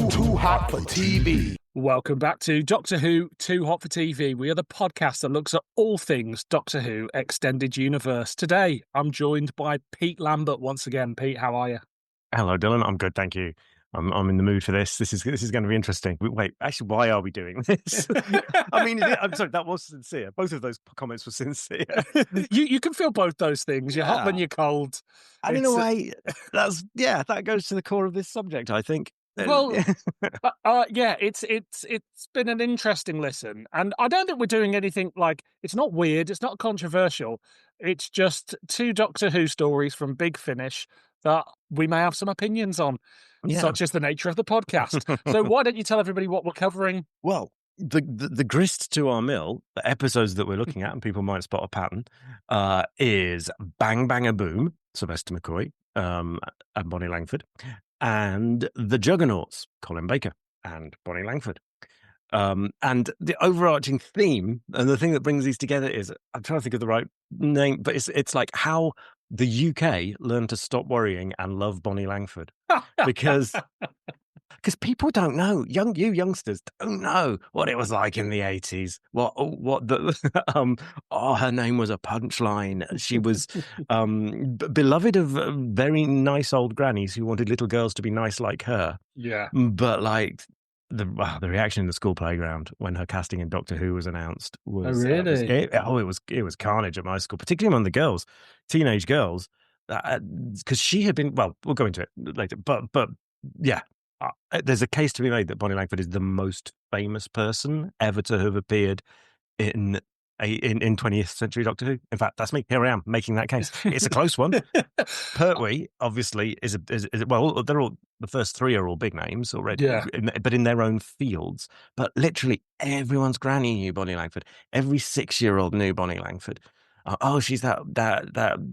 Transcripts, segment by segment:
Too hot for TV. Welcome back to Doctor Who Too Hot for TV. We are the podcast that looks at all things Doctor Who Extended Universe. Today, I'm joined by Pete Lambert once again. Pete, how are you? Hello, Dylan. I'm good, thank you. I'm in the mood for this. This is going to be interesting. Wait, actually, why are we doing this? I mean, I'm sorry, that was sincere. Both of those comments were sincere. You can feel both those things. You're hot when you're cold. And in a way, that goes to the core of this subject, I think. Well, it's been an interesting listen, and I don't think we're doing anything like, it's not weird, it's not controversial. It's just two Doctor Who stories from Big Finish that we may have some opinions on, such as the nature of the podcast. So why don't you tell everybody what we're covering? Well, the grist to our mill, the episodes that we're looking at, and people might spot a pattern, is Bang Bang a Boom, Sylvester McCoy, and Bonnie Langford, and the Juggernauts, Colin Baker and Bonnie Langford. And the overarching theme, and the thing that brings these together is, I'm trying to think of the right name, but it's like how the UK learned to stop worrying and love Bonnie Langford. Because people don't know, you youngsters don't know what it was like in the 80s. Her name was a punchline. She was beloved of very nice old grannies who wanted little girls to be nice like her. Yeah. But like the reaction in the school playground when her casting in Doctor Who was announced was it was carnage at my school, particularly among the girls, teenage girls, because she had been, well, we'll go into it later, but yeah. There's a case to be made that Bonnie Langford is the most famous person ever to have appeared in 20th century Doctor Who. In fact, that's me. Here I am making that case. It's a close one. Pertwee, obviously, is well, they're all, the first three are all big names already, but in their own fields. But literally everyone's granny knew Bonnie Langford. Every 6-year-old knew Bonnie Langford. Oh, she's that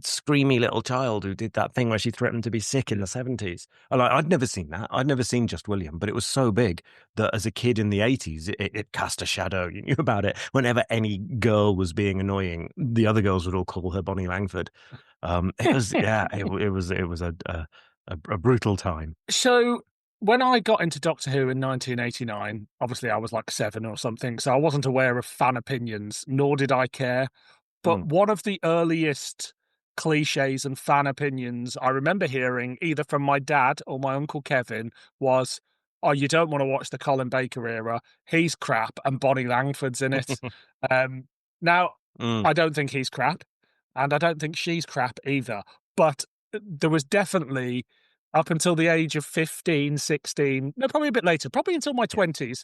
screamy little child who did that thing where she threatened to be sick in the 70s. And I'd never seen that. I'd never seen Just William, but it was so big that as a kid in the 80s, it cast a shadow. You knew about it. Whenever any girl was being annoying, the other girls would all call her Bonnie Langford. It was a brutal time. So when I got into Doctor Who in 1989, obviously I was like 7 or something, so I wasn't aware of fan opinions, nor did I care. But one of the earliest cliches and fan opinions I remember hearing, either from my dad or my Uncle Kevin, was, oh, you don't want to watch the Colin Baker era. He's crap and Bonnie Langford's in it. Now, I don't think he's crap, and I don't think she's crap either. But there was definitely, up until the age of 15, 16, no, probably a bit later, probably until my 20s,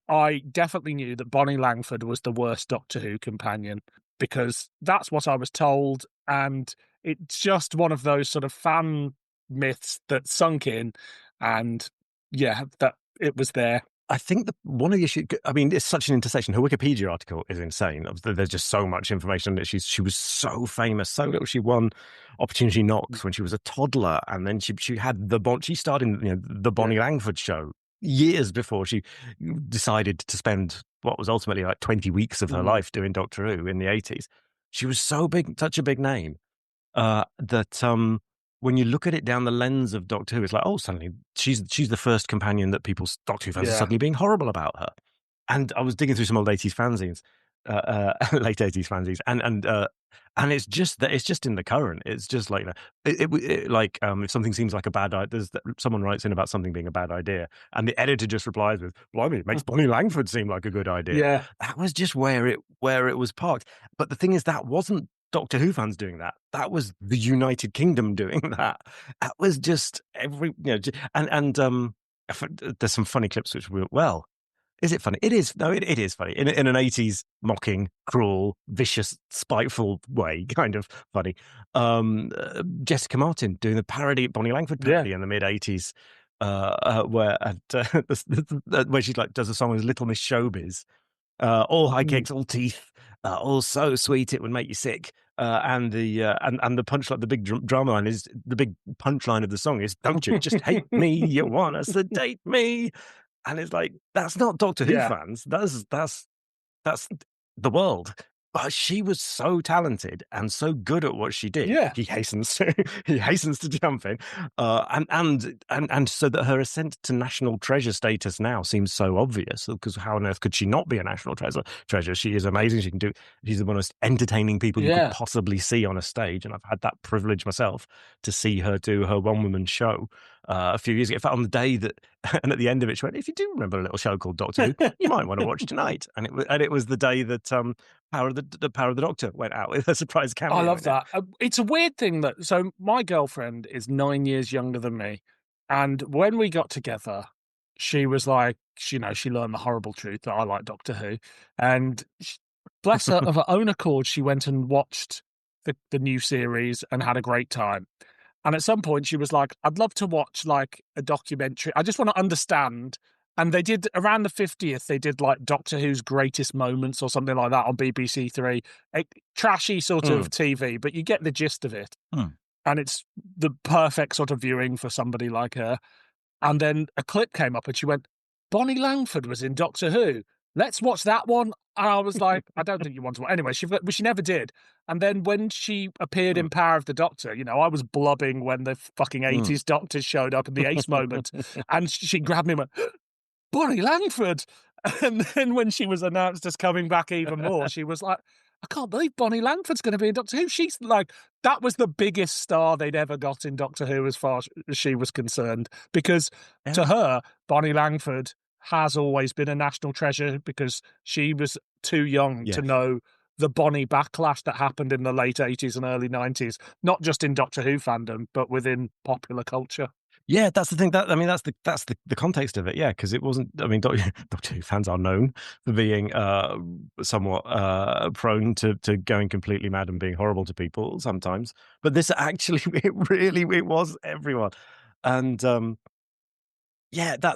I definitely knew that Bonnie Langford was the worst Doctor Who companion, because that's what I was told, and it's just one of those sort of fan myths that sunk in, and that it was there. I think one of the issues, I mean, it's such an intersection. Her Wikipedia article is insane. There's just so much information that she was so famous, so little. She won Opportunity Knocks when she was a toddler, and then she had she starred in the Bonnie Langford show years before she decided to spend what was ultimately like 20 weeks of her life doing Doctor Who in the 80s. She was so big, such a big name, that when you look at it down the lens of Doctor Who, it's like, oh, suddenly she's the first companion that Doctor Who fans are suddenly being horrible about her. And I was digging through some old 80s fanzines, late 80s fanzines, and it's just in the current. It's just like if something seems like a bad idea, someone writes in about something being a bad idea, and the editor just replies with, "Blimey, it makes Bonnie Langford seem like a good idea." Yeah, that was just where it was parked. But the thing is, that wasn't Doctor Who fans doing that. That was the United Kingdom doing that. That was just there's some funny clips which Is it funny? It is. No, it is funny. In an 80s mocking, cruel, vicious, spiteful way, kind of funny. Jessica Martin doing the parody, Bonnie Langford parody in the mid-80s, where she like does a song with Little Miss Showbiz. All high kicks, all teeth, all so sweet it would make you sick. And the punchline, the big drama line is the big punchline of the song is, "Don't you just hate me? You wanna sedate me?" And it's like, that's not Doctor Who fans. That's the world. But she was so talented and so good at what she did. Yeah. He hastens to jump in, and so that her ascent to national treasure status now seems so obvious. Because how on earth could she not be a national treasure? She is amazing. She's the most entertaining people you could possibly see on a stage. And I've had that privilege myself to see her do her one-woman show a few years ago. In fact, on the day that, and at the end of it, she went, "If you do remember a little show called Doctor Who, you might want to watch tonight." And it was the day that the Power of the Doctor went out with a surprise cameo. I love that. It's a weird thing that, so my girlfriend is 9 years younger than me. And when we got together, she was like, she learned the horrible truth that I like Doctor Who. And bless her, of her own accord, she went and watched the new series and had a great time. And at some point she was like, "I'd love to watch like a documentary. I just want to understand." And they did, around the 50th, they did like Doctor Who's Greatest Moments or something like that on BBC Three. Trashy sort of TV, but you get the gist of it. And it's the perfect sort of viewing for somebody like her. And then a clip came up and she went, "Bonnie Langford was in Doctor Who. Let's watch that one." And I was like, "I don't think you want to watch." Anyway, she never did. And then when she appeared in Power of the Doctor, I was blubbing when the fucking 80s Doctors showed up in the Ace moment. And she grabbed me and went, "Bonnie Langford." And then when she was announced as coming back even more, she was like, "I can't believe Bonnie Langford's going to be in Doctor Who." She's like, that was the biggest star they'd ever got in Doctor Who as far as she was concerned. Because to her, Bonnie Langford has always been a national treasure because she was too young to know the Bonnie backlash that happened in the late 80s and early 90s, not just in Doctor Who fandom, but within popular culture. Yeah, that's the thing. That's the context of it. Yeah, because it wasn't. I mean, Doctor Who fans are known for being somewhat prone to going completely mad and being horrible to people sometimes. But this actually, it was everyone, and that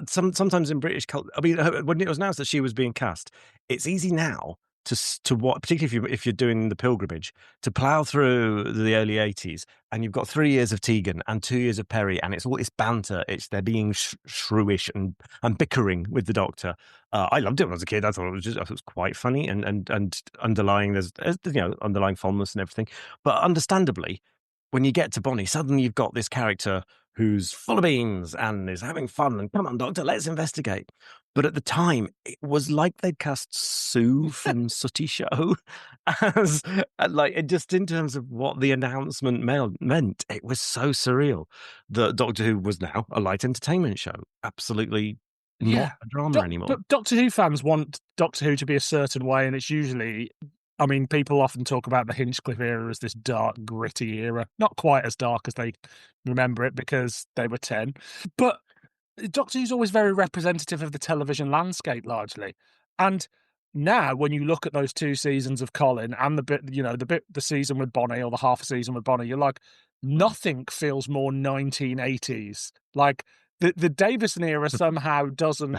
sometimes in British culture. I mean, when it was announced that she was being cast, it's easy now to what, particularly if you're doing the pilgrimage, to plow through the early 80s and you've got 3 years of Tegan and 2 years of Perry, and it's all this banter. They're being shrewish and bickering with the Doctor. I loved it when I was a kid. I thought it was quite funny and underlying. There's underlying fondness and everything. But understandably, when you get to Bonnie, suddenly you've got this character who's full of beans and is having fun and, "Come on, Doctor, let's investigate." But at the time, it was like they'd cast Sue from Sooty Show as, just in terms of what the announcement meant. It was so surreal that Doctor Who was now a light entertainment show. Absolutely not a drama anymore. But Doctor Who fans want Doctor Who to be a certain way, and it's usually... I mean, people often talk about the Hinchcliffe era as this dark, gritty era. Not quite as dark as they remember it because they were 10. But Doctor Who's always very representative of the television landscape, largely. And now, when you look at those 2 seasons of Colin and the season with Bonnie or the half a season with Bonnie, you're like, nothing feels more 1980s. Like the Davison era somehow doesn't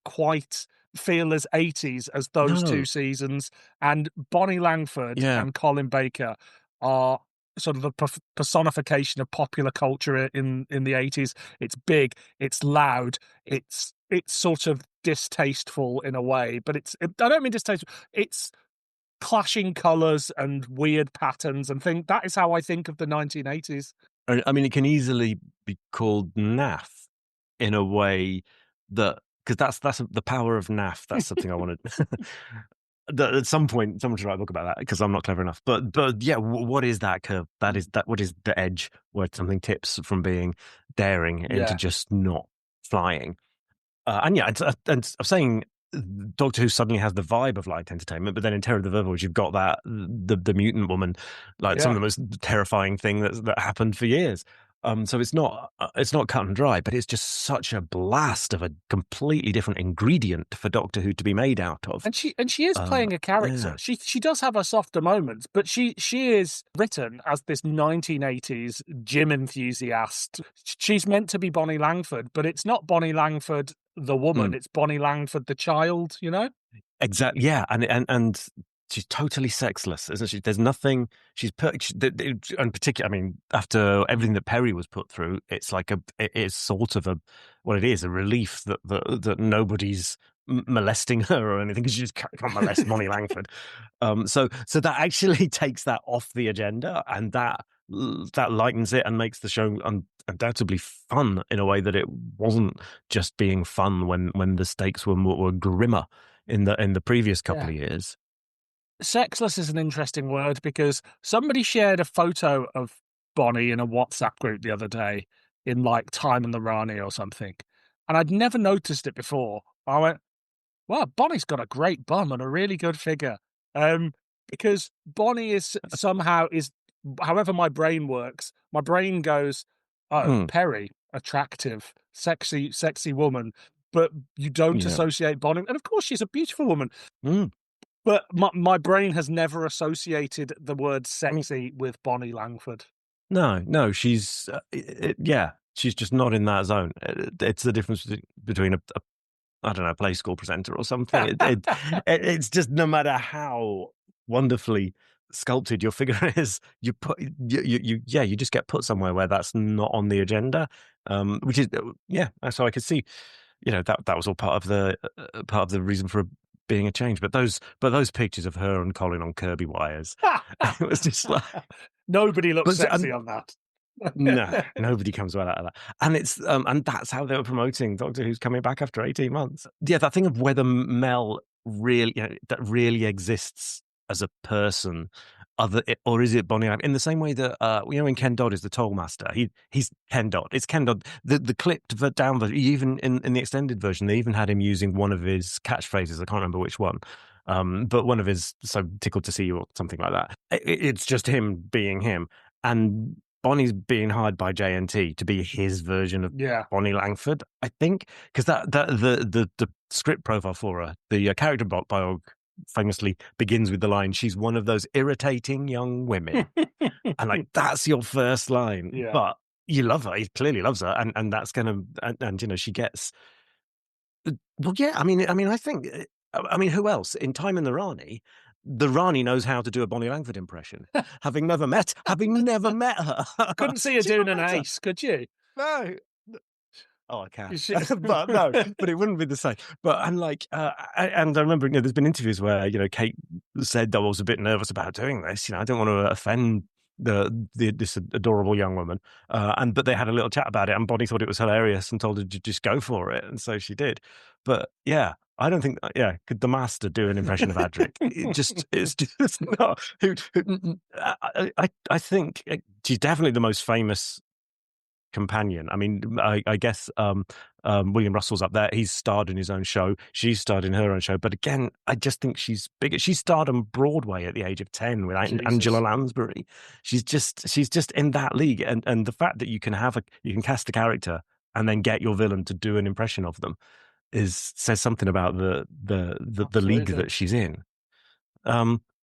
quite feel as 80s as those 2 seasons, and Bonnie Langford and Colin Baker are sort of the personification of popular culture in the 80s. It's big, it's loud, it's sort of distasteful in a way, but I don't mean distasteful, it's clashing colours and weird patterns and things. That is how I think of the 1980s. I mean, it can easily be called naff in a way that, because that's the power of naff. That's something I wanted. At some point, someone should write a book about that, because I'm not clever enough. But yeah, what is that curve? What is the edge where something tips from being daring into just not flying? And I'm saying Doctor Who suddenly has the vibe of light entertainment, but then in Terror of the Vervoids, you've got that the mutant woman, some of the most terrifying thing that happened for years. So it's not cut and dry, but it's just such a blast of a completely different ingredient for Doctor Who to be made out of. And she is playing a character. Yeah. She does have her softer moments, but she is written as this 1980s gym enthusiast. She's meant to be Bonnie Langford, but it's not Bonnie Langford the woman. It's Bonnie Langford the child. You know. Exactly. Yeah, and she's totally sexless, isn't she? There's nothing she's put, and particularly, I mean, after everything that Perry was put through, it's like it is sort of a relief that nobody's molesting her or anything, because she just can't molest Bonnie Langford. So that actually takes that off the agenda, and that lightens it and makes the show undoubtedly fun in a way that it wasn't just being fun when the stakes were grimmer in the previous couple of years. Sexless is an interesting word, because somebody shared a photo of Bonnie in a WhatsApp group the other day in like Time and the Rani or something, and I'd never noticed it before. I went, "Wow, Bonnie's got a great bum and a really good figure." Because Bonnie is somehow however my brain works. My brain goes, "Oh, Perry, attractive, sexy woman," but you don't associate Bonnie, and of course she's a beautiful woman. But my brain has never associated the word sexy with Bonnie Langford. No, she's she's just not in that zone. It's the difference between a I don't know, play school presenter or something. It's just, no matter how wonderfully sculpted your figure is, you just get put somewhere where that's not on the agenda. Which is so I could see, that was all part of the reason for being a change. But those pictures of her and Colin on Kirby wires, it was just like, nobody looks sexy on that. No, nobody comes well out of that. And it's and that's how they were promoting Doctor Who's coming back after 18 months. Yeah, that thing of whether Mel really that really exists as a person, or is it Bonnie? In the same way that when Ken Dodd is the Tollmaster, he's Ken Dodd. It's Ken Dodd. The clipped down version, even in the extended version, they even had him using one of his catchphrases. I can't remember which one. But one of his, so tickled to see you, or something like that. It's just him being him. And Bonnie's being hired by JNT to be his version of Bonnie Langford, I think, because the script profile for her, the character biog famously begins with the line, "She's one of those irritating young women," and like that's your first line. Yeah. But you love her; he clearly loves her, and that's gonna, and she gets. Well, yeah, I mean, I think, who else in Time in the Rani? The Rani knows how to do a Bonnie Langford impression. having never met her. Couldn't see her doing an ace, could you? No. Oh, I can. But no, but it wouldn't be the same. But I'm like, and I remember, there's been interviews where, Kate said I was a bit nervous about doing this. I don't want to offend this adorable young woman. But they had a little chat about it, and Bonnie thought it was hilarious and told her to just go for it. And so she did. But yeah, I don't think, could the Master do an impression of Adric? It's just not. I think she's definitely the most famous companion. I mean, I guess William Russell's up there. He's starred in his own show. She's starred in her own show. But again, I just think she's bigger. She starred on Broadway at the age of 10 with Angela Lansbury. She's just in that league. And the fact that you can cast a character and then get your villain to do an impression of them says something about the league that she's in.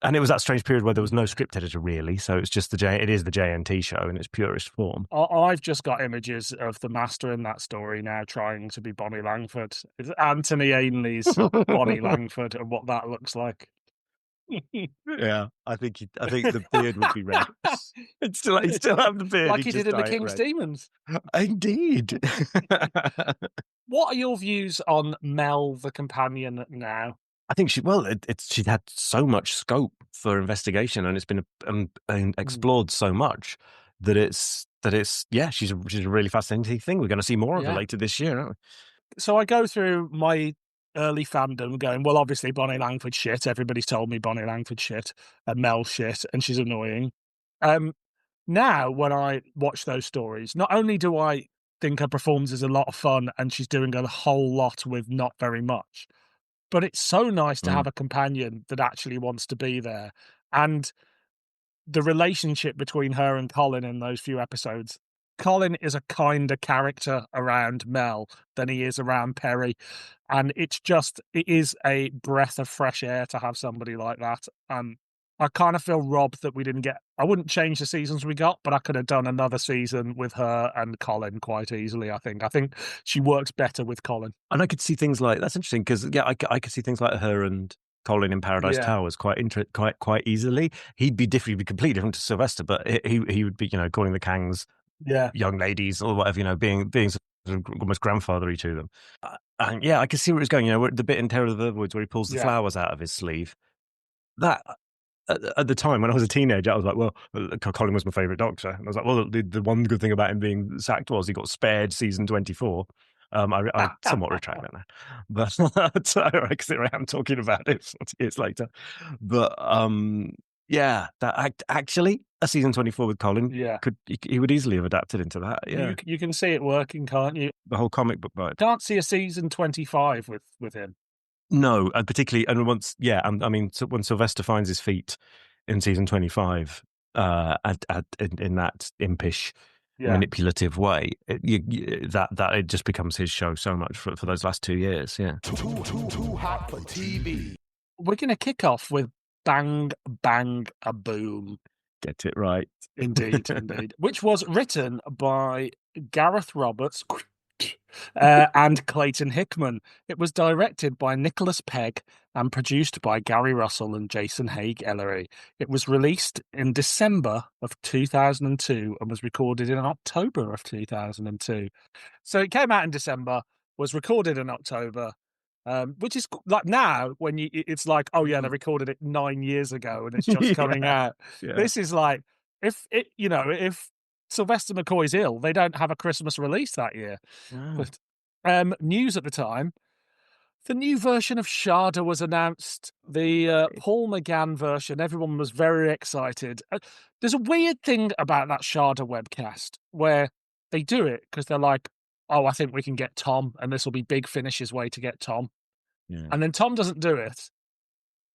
And it was that strange period where there was no script editor, really. So it's just it is the JNT show in its purest form. I've just got images of the Master in that story now trying to be Bonnie Langford. It's Anthony Ainley's Bonnie Langford, and what that looks like. Yeah, I think the beard would be red. He'd still have the beard, like he did in the King's Demons. Indeed. What are your views on Mel, the companion, now? I think she's had so much scope for investigation, and it's been explored so much that she's a really fascinating thing. We're going to see more of her later this year, aren't we? So I go through my early fandom going, well, obviously Bonnie Langford shit. Everybody's told me Bonnie Langford shit and Mel shit, and she's annoying. Now, when I watch those stories, not only do I think her performance is a lot of fun and she's doing a whole lot with not very much, but it's so nice to have a companion that actually wants to be there. And the relationship between her and Colin in those few episodes Colin is a kinder character around Mel than he is around Perry. And it is a breath of fresh air to have somebody like that. I kind of feel robbed that we didn't get... I wouldn't change the seasons we got, but I could have done another season with her and Colin quite easily, I think. I think she works better with Colin. And I could see things like... That's interesting, because, I could see things like her and Colin in Paradise Towers quite easily. He'd be completely different to Sylvester, but he would be, calling the Kangs young ladies or whatever, being sort of almost grandfathery to them. And I could see where it was going. The bit in Terror of the Woods where he pulls the flowers out of his sleeve. That... At the time, when I was a teenager, I was like, well, Colin was my favourite Doctor. And I was like, well, the one good thing about him being sacked was he got spared season 24. I somewhat retract that now. But so I can sit around talking about it 40 years later. But actually, a season 24 with Colin, he would easily have adapted into that. Yeah. You can see it working, can't you? The whole comic book vibe. Can't see a season 25 with him. No, particularly, and when Sylvester finds his feet in season 25, in that impish, manipulative way, it just becomes his show so much for those last 2 years. Yeah, too hot for TV. We're going to kick off with Bang Bang a Boom. Get it right, indeed, which was written by Gareth Roberts. And Clayton Hickman. It was directed by Nicholas Pegg and produced by Gary Russell and Jason Haig Ellery. It was released in December of 2002 and was recorded in October of 2002. So it came out in December, was recorded in October, which is like now when it's like, oh yeah, they recorded it 9 years ago and it's just coming out. Yeah. This is like, if Sylvester McCoy's ill, they don't have a Christmas release that year. Oh. But news at the time, the new version of Sharda was announced, the Paul McGann version. Everyone was very excited. There's a weird thing about that Sharda webcast where they do it because they're like, oh, I think we can get Tom, and this will be Big Finish's way to get Tom. Yeah. And then Tom doesn't do it.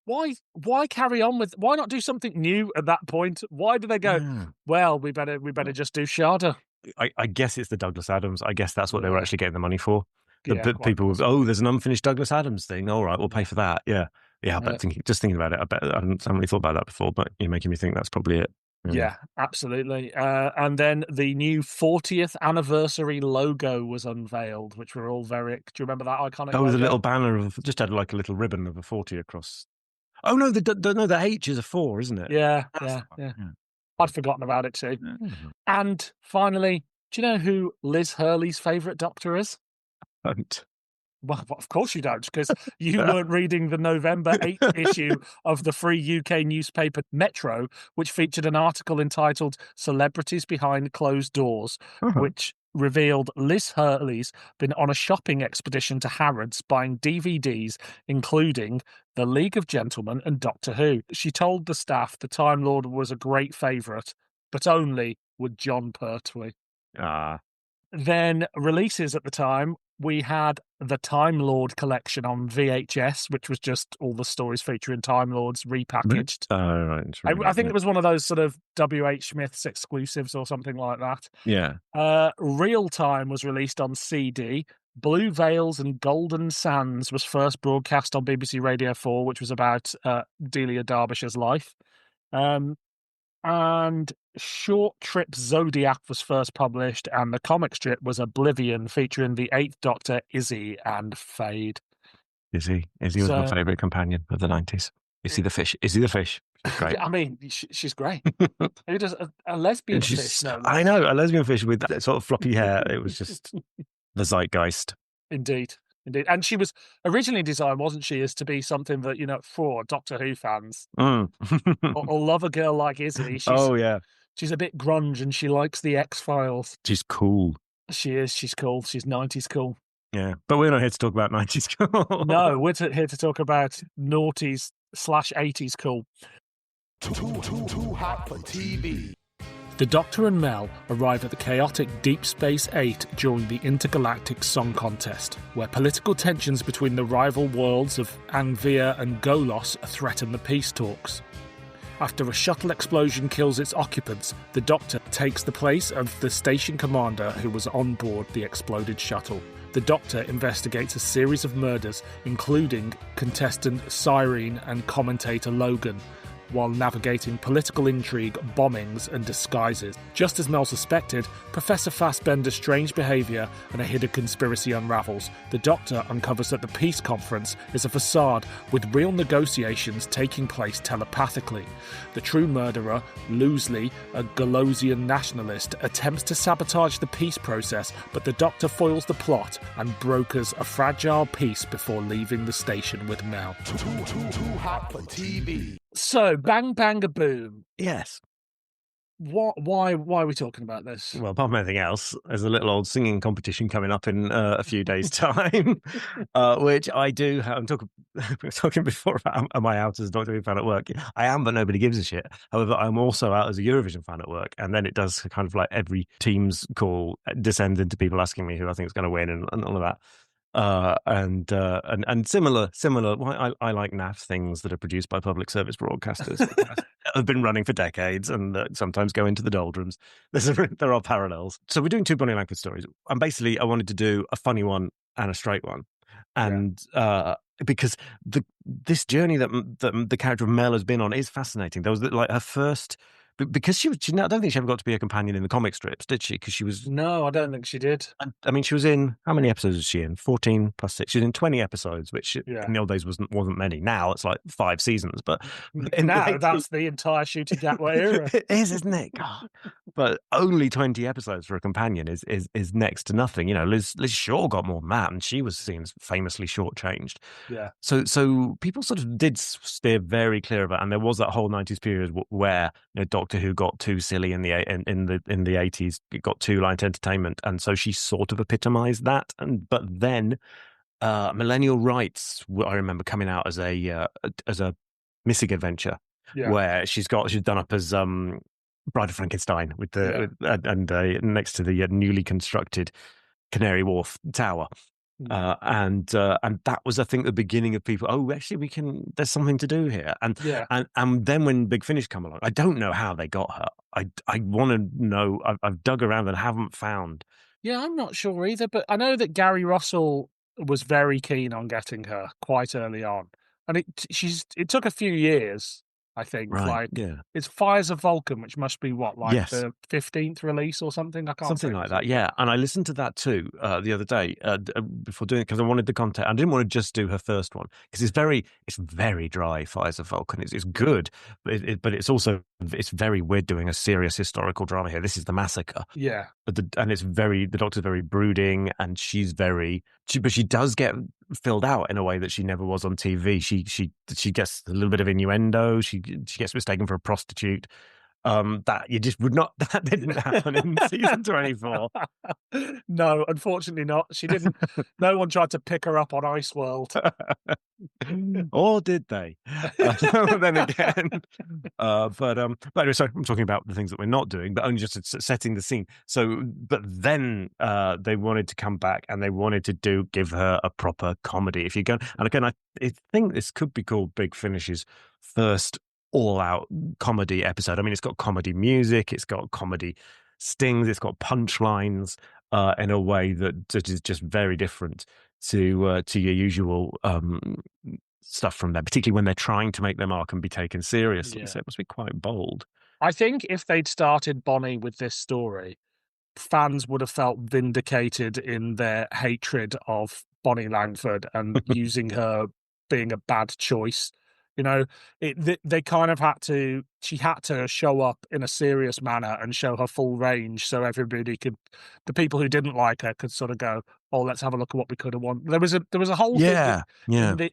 Why carry on with? Why not do something new at that point? Why do they go? Well, we better just do Sharda. I guess it's the Douglas Adams. I guess that's what they were actually getting the money for. The people, there's an unfinished Douglas Adams thing. All right, we'll pay for that. Yeah. But thinking about it, I haven't really thought about that before. But you're making me think that's probably it. Yeah, absolutely. And then the new 40th anniversary logo was unveiled, which we're all very. Do you remember that iconic? Oh, with a little banner just had like a little ribbon of a 40 across. Oh no, the H is a 4, isn't it? Yeah. I'd forgotten about it too. Mm-hmm. And finally, do you know who Liz Hurley's favourite Doctor is? I don't. Well, of course you don't, because you weren't reading the November 8th issue of the free UK newspaper Metro, which featured an article entitled "Celebrities Behind Closed Doors," which revealed Liz Hurley's been on a shopping expedition to Harrods buying DVDs, including The League of Gentlemen and Doctor Who. She told the staff the Time Lord was a great favourite, but only with John Pertwee. Then releases at the time, we had the Time Lord collection on VHS, which was just all the stories featuring Time Lords repackaged. Oh, right. I think it was one of those sort of W.H. Smith's exclusives or something like that. Yeah. Real Time was released on CD. Blue Veils and Golden Sands was first broadcast on BBC Radio 4, which was about Delia Derbyshire's life. And Short Trip Zodiac was first published, and the comic strip was Oblivion, featuring the 8th Doctor, Izzy, and Fade. Izzy was my favourite companion of the 90s. Izzy the fish. She's great. I mean, she's great. Who does a lesbian fish? No, I know, a lesbian fish with that sort of floppy hair. It was just the zeitgeist. Indeed. And she was originally designed, wasn't she, as to be something that, for Doctor Who fans or love a girl like Izzy. She's a bit grunge and she likes the X-Files. She's cool. She is. She's cool. She's 90s cool. Yeah, but we're not here to talk about 90s cool. No, we're here to talk about noughties / 80s cool. Too hot for TV. The Doctor and Mel arrive at the chaotic Deep Space 8 during the Intergalactic Song Contest, where political tensions between the rival worlds of Angvia and Golos threaten the peace talks. After a shuttle explosion kills its occupants, the Doctor takes the place of the station commander who was on board the exploded shuttle. The Doctor investigates a series of murders, including contestant Cyrene and commentator Logan, while navigating political intrigue, bombings, and disguises. Just as Mel suspected, Professor Fassbender's strange behaviour and a hidden conspiracy unravels. The Doctor uncovers that the peace conference is a facade with real negotiations taking place telepathically. The true murderer, Loosely, a Galosian nationalist, attempts to sabotage the peace process, but the Doctor foils the plot and brokers a fragile peace before leaving the station with Mel. Too hot for TV. So, bang, bang, a boom. Yes. Why are we talking about this? Well, apart from anything else, there's a little old singing competition coming up in a few days' time, which I do have. We were talking before about am I out as a Doctor Who fan at work? I am, but nobody gives a shit. However, I'm also out as a Eurovision fan at work, and then it does kind of like every team's call descends into people asking me who I think is going to win and all of that. And similar. Well, I like naff things that are produced by public service broadcasters that have been running for decades and that sometimes go into the doldrums. There are parallels. So we're doing 2 Bonnie Langford stories, and basically I wanted to do a funny one and a straight one, and because this journey that the character of Mel has been on is fascinating. There was like her first. Because I don't think she ever got to be a companion in the comic strips, did she? Because she was... No, I don't think she did. I mean, she was in... How many episodes was she in? 14 plus 6. She was in 20 episodes, which in the old days wasn't many. Now it's like 5 seasons, but... That's the entire Shooting Gatway era. It is, isn't it? God. But only 20 episodes for a companion is next to nothing. You know, Liz Shaw got more than that, and she was seen as famously shortchanged. Yeah. So people sort of did steer very clear of it, and there was that whole 90s period where Doctor Who got too silly in the 80s. It got too light entertainment, and so she sort of epitomised that. But then Millennial Rights, I remember coming out as a missing adventure, where she's done up as Bride of Frankenstein with next to the newly constructed Canary Wharf Tower. And that was, I think, the beginning of people. Oh, actually, there's something to do here. And then when Big Finish come along, I don't know how they got her. I want to know. I've dug around and haven't found. Yeah, I'm not sure either. But I know that Gary Russell was very keen on getting her quite early on, and it took a few years. I think, it's Fires of Vulcan, which must be the 15th release or something. I can't something like that. Yeah, and I listened to that too the other day before doing it because I wanted the content. I didn't want to just do her first one because it's very dry. Fires of Vulcan. It's good, but it's very weird doing a serious historical drama here. This is the massacre. Yeah, and the Doctor's very brooding, and but she does get filled out in a way that she never was on TV. She gets a little bit of innuendo. She gets mistaken for a prostitute. That you just would not. That didn't happen in season 24. No, unfortunately not. She didn't. No one tried to pick her up on Ice World. Or did they? Then again, but anyway, so I'm talking about the things that we're not doing, but only just setting the scene. So, but then they wanted to come back and they wanted to give her a proper comedy. If you go, and again, I think this could be called Big Finish's first all-out comedy episode. I mean, it's got comedy music, it's got comedy stings, it's got punchlines in a way that is just very different to your usual stuff from them, particularly when they're trying to make their mark and be taken seriously. So it must be quite bold. I think if they'd started Bonnie with this story, fans would have felt vindicated in their hatred of Bonnie Langford and using her being a bad choice. You know, they kind of she had to show up in a serious manner and show her full range so everybody the people who didn't like her could sort of go, oh, let's have a look at what we could have won. There was a whole thing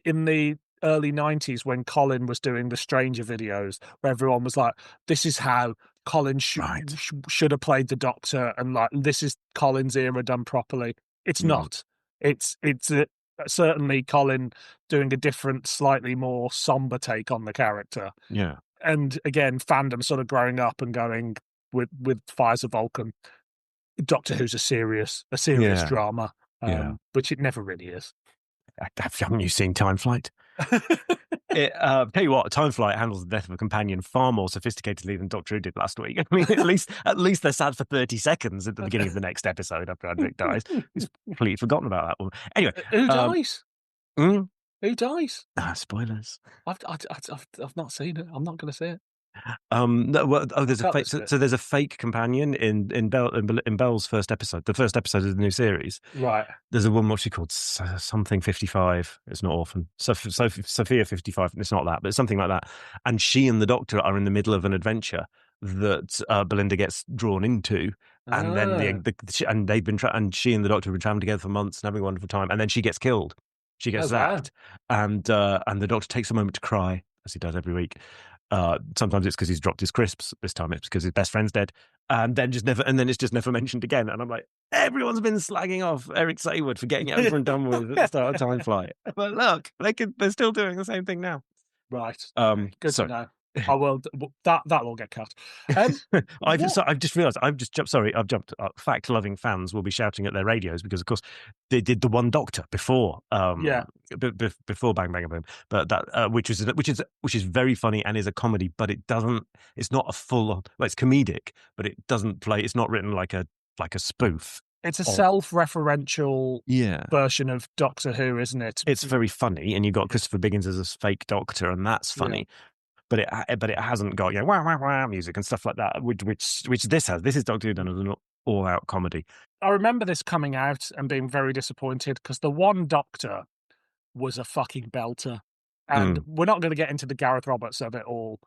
in the early 90s when Colin was doing the Stranger videos where everyone was like, this is how Colin should have played the Doctor, and like, this is Colin's era done properly. It's not. It's certainly Colin doing a different, slightly more somber take on the character. Yeah. And again, fandom sort of growing up and going with Fires of Vulcan, Doctor Who's a serious drama, which it never really is. Haven't you seen Time Flight? Tell you what, Time Flight handles the death of a companion far more sophisticatedly than Doctor Who did last week. I mean, at least they're sad for 30 seconds at the beginning of the next episode after Adric dies. He's completely forgotten about that one. Anyway, who dies? Who dies? Spoilers. I've not seen it. I'm not going to see it. There's a fake. So there's a fake companion in Bell's first episode, the first episode of the new series. Right. There's a woman, what's she called? Something 55. It's not Orphan. Sophia 55. It's not that, but it's something like that. And she and the Doctor are in the middle of an adventure that Belinda gets drawn into, and then and she and the Doctor have been traveling together for months and having a wonderful time, and then she gets killed. She gets zapped, and the Doctor takes a moment to cry, as he does every week. Sometimes it's because he's dropped his crisps. This time it's because his best friend's dead, and then it's just never mentioned again. And I'm like, everyone's been slagging off Eric Saywood for getting it over and done with at the start of Time Flight, but look, they're still doing the same thing now. Right. Good to know. I will. That will get cut. I've just realised. I've jumped. Fact-loving fans will be shouting at their radios because, of course, they did the One Doctor before. Before Bang Bang Boom, but that which is very funny and is a comedy, but it doesn't. It's not a full. Well, it's comedic, but it doesn't play. It's not written like a spoof. It's a self-referential version of Doctor Who, isn't it? It's very funny, and you've got Christopher Biggins as a fake Doctor, and that's funny. Yeah. But it hasn't got wah wah wah music and stuff like that, which this has. This is Doctor Who done as an all-out comedy. I remember this coming out and being very disappointed because the One Doctor was a fucking belter, and we're not going to get into the Gareth Roberts of it all.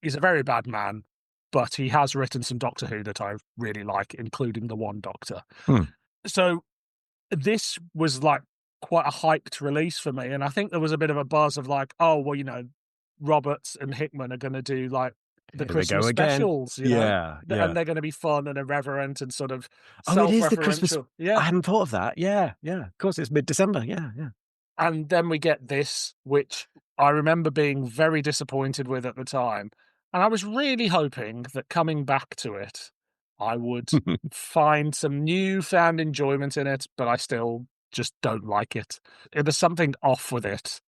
He's a very bad man, but he has written some Doctor Who that I really like, including the One Doctor. So this was like quite a hyped release for me, and I think there was a bit of a buzz of like, oh well, Roberts and Hickman are going to do like the Christmas specials, yeah, and they're going to be fun and irreverent and sort of it is the Christmas. Yeah, I hadn't thought of that. Yeah. Of course, it's mid-December. Yeah. And then we get this, which I remember being very disappointed with at the time, and I was really hoping that coming back to it, I would find some newfound enjoyment in it, but I still just don't like it. There's something off with it.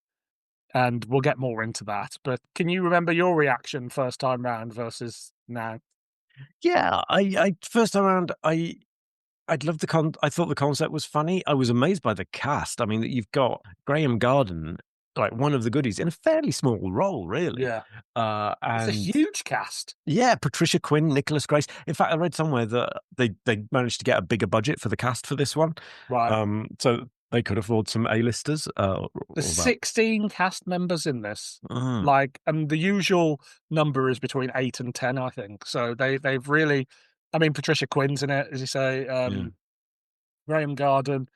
And we'll get more into that. But can you remember your reaction first time round versus now? Yeah, I first time round, I'd love I thought the concept was funny. I was amazed by the cast. I mean, you've got Graham Garden, like one of the goodies, in a fairly small role, really. Yeah. And it's a huge cast. Yeah, Patricia Quinn, Nicholas Grace. In fact, I read somewhere that they managed to get a bigger budget for the cast for this one. Right. So they could afford some A-listers. There's 16 cast members in this. And the usual number is between 8 and 10, I think. So they've really, I mean, Patricia Quinn's in it, as you say, Graham Garden.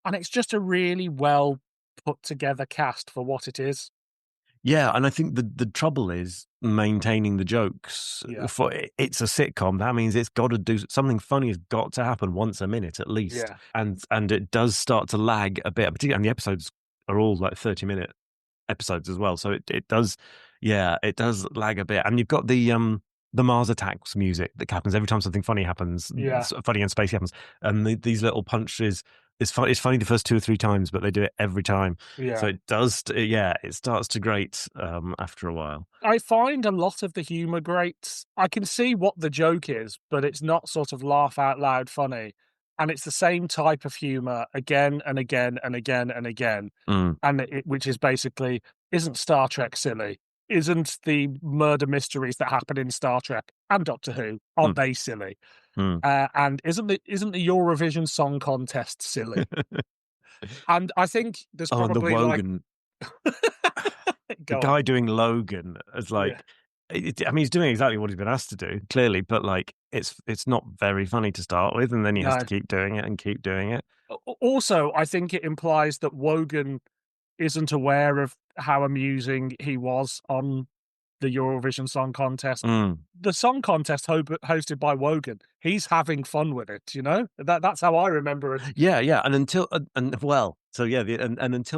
And it's just a really well put together cast for what it is. Yeah, and I think the trouble is maintaining the jokes. Yeah. It's a sitcom. That means it's got to do something funny. Has got to happen once a minute at least. Yeah. And it does start to lag a bit. Particularly, and the episodes are all like 30-minute episodes as well. So it does lag a bit. And you've got the Mars Attacks music that happens every time something funny happens. Yeah. Funny and spacey happens. And these little punches. It's funny the first 2 or 3 times, but they do it every time. Yeah. So it does. It starts to grate after a while. I find a lot of the humour grates. I can see what the joke is, but it's not sort of laugh out loud funny. And it's the same type of humour again and again and again and again. And which is basically, isn't Star Trek silly? Isn't the murder mysteries that happen in Star Trek and Doctor Who, aren't they silly? And isn't the Eurovision Song Contest silly? And I think there's probably the Wogan. The guy doing Logan is like, I mean, he's doing exactly what he's been asked to do, clearly, but like it's not very funny to start with, and then he has to keep doing it and keep doing it. Also, I think it implies that Wogan isn't aware of how amusing he was on the Eurovision Song Contest. The song contest hosted by Wogan, he's having fun with it, that's how I remember it. Yeah, and until until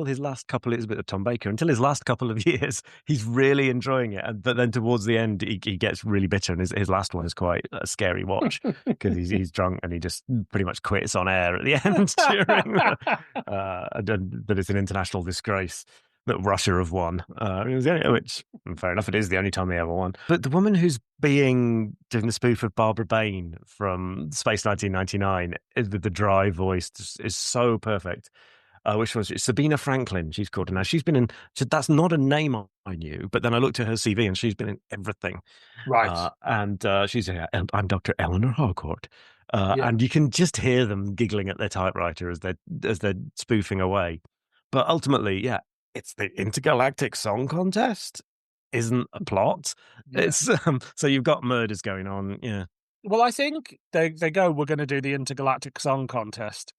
his last couple, it's a bit of Tom Baker, until his last couple of years, he's really enjoying it, but then towards the end he gets really bitter, and his last one is quite a scary watch because he's drunk and he just pretty much quits on air at the end during but it's an international disgrace. that Russia have won. It was the only, which, fair enough, it is the only time they ever won. But the woman who's doing the spoof of Barbara Bain from Space 1999 with the dry voice is so perfect. Which was Sabina Franklin, she's called her now. She's been in, so that's not a name I knew, but then I looked at her CV and she's been in everything. Right. And she's, I'm Dr. Eleanor Harcourt. Yeah. And you can just hear them giggling at their typewriter as they're spoofing away. But ultimately, yeah, it's the Intergalactic Song Contest. Isn't a plot. Yeah. It's so you've got murders going on. Yeah. Well, I think they go, we're going to do the Intergalactic Song Contest.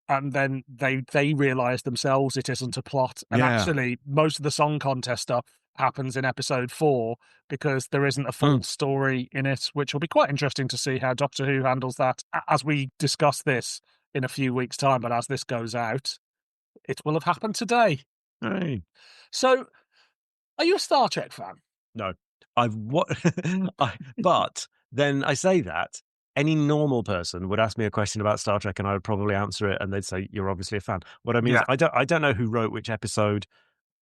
And then they realise themselves it isn't a plot. And actually, most of the song contest stuff happens in episode 4 because there isn't a full story in it, which will be quite interesting to see how Doctor Who handles that as we discuss this in a few weeks' time. But as this goes out, it will have happened today. Hey. So, are you a Star Trek fan? No, but then I say that any normal person would ask me a question about Star Trek, and I would probably answer it, and they'd say, "You're obviously a fan." What I mean is, I don't know who wrote which episode,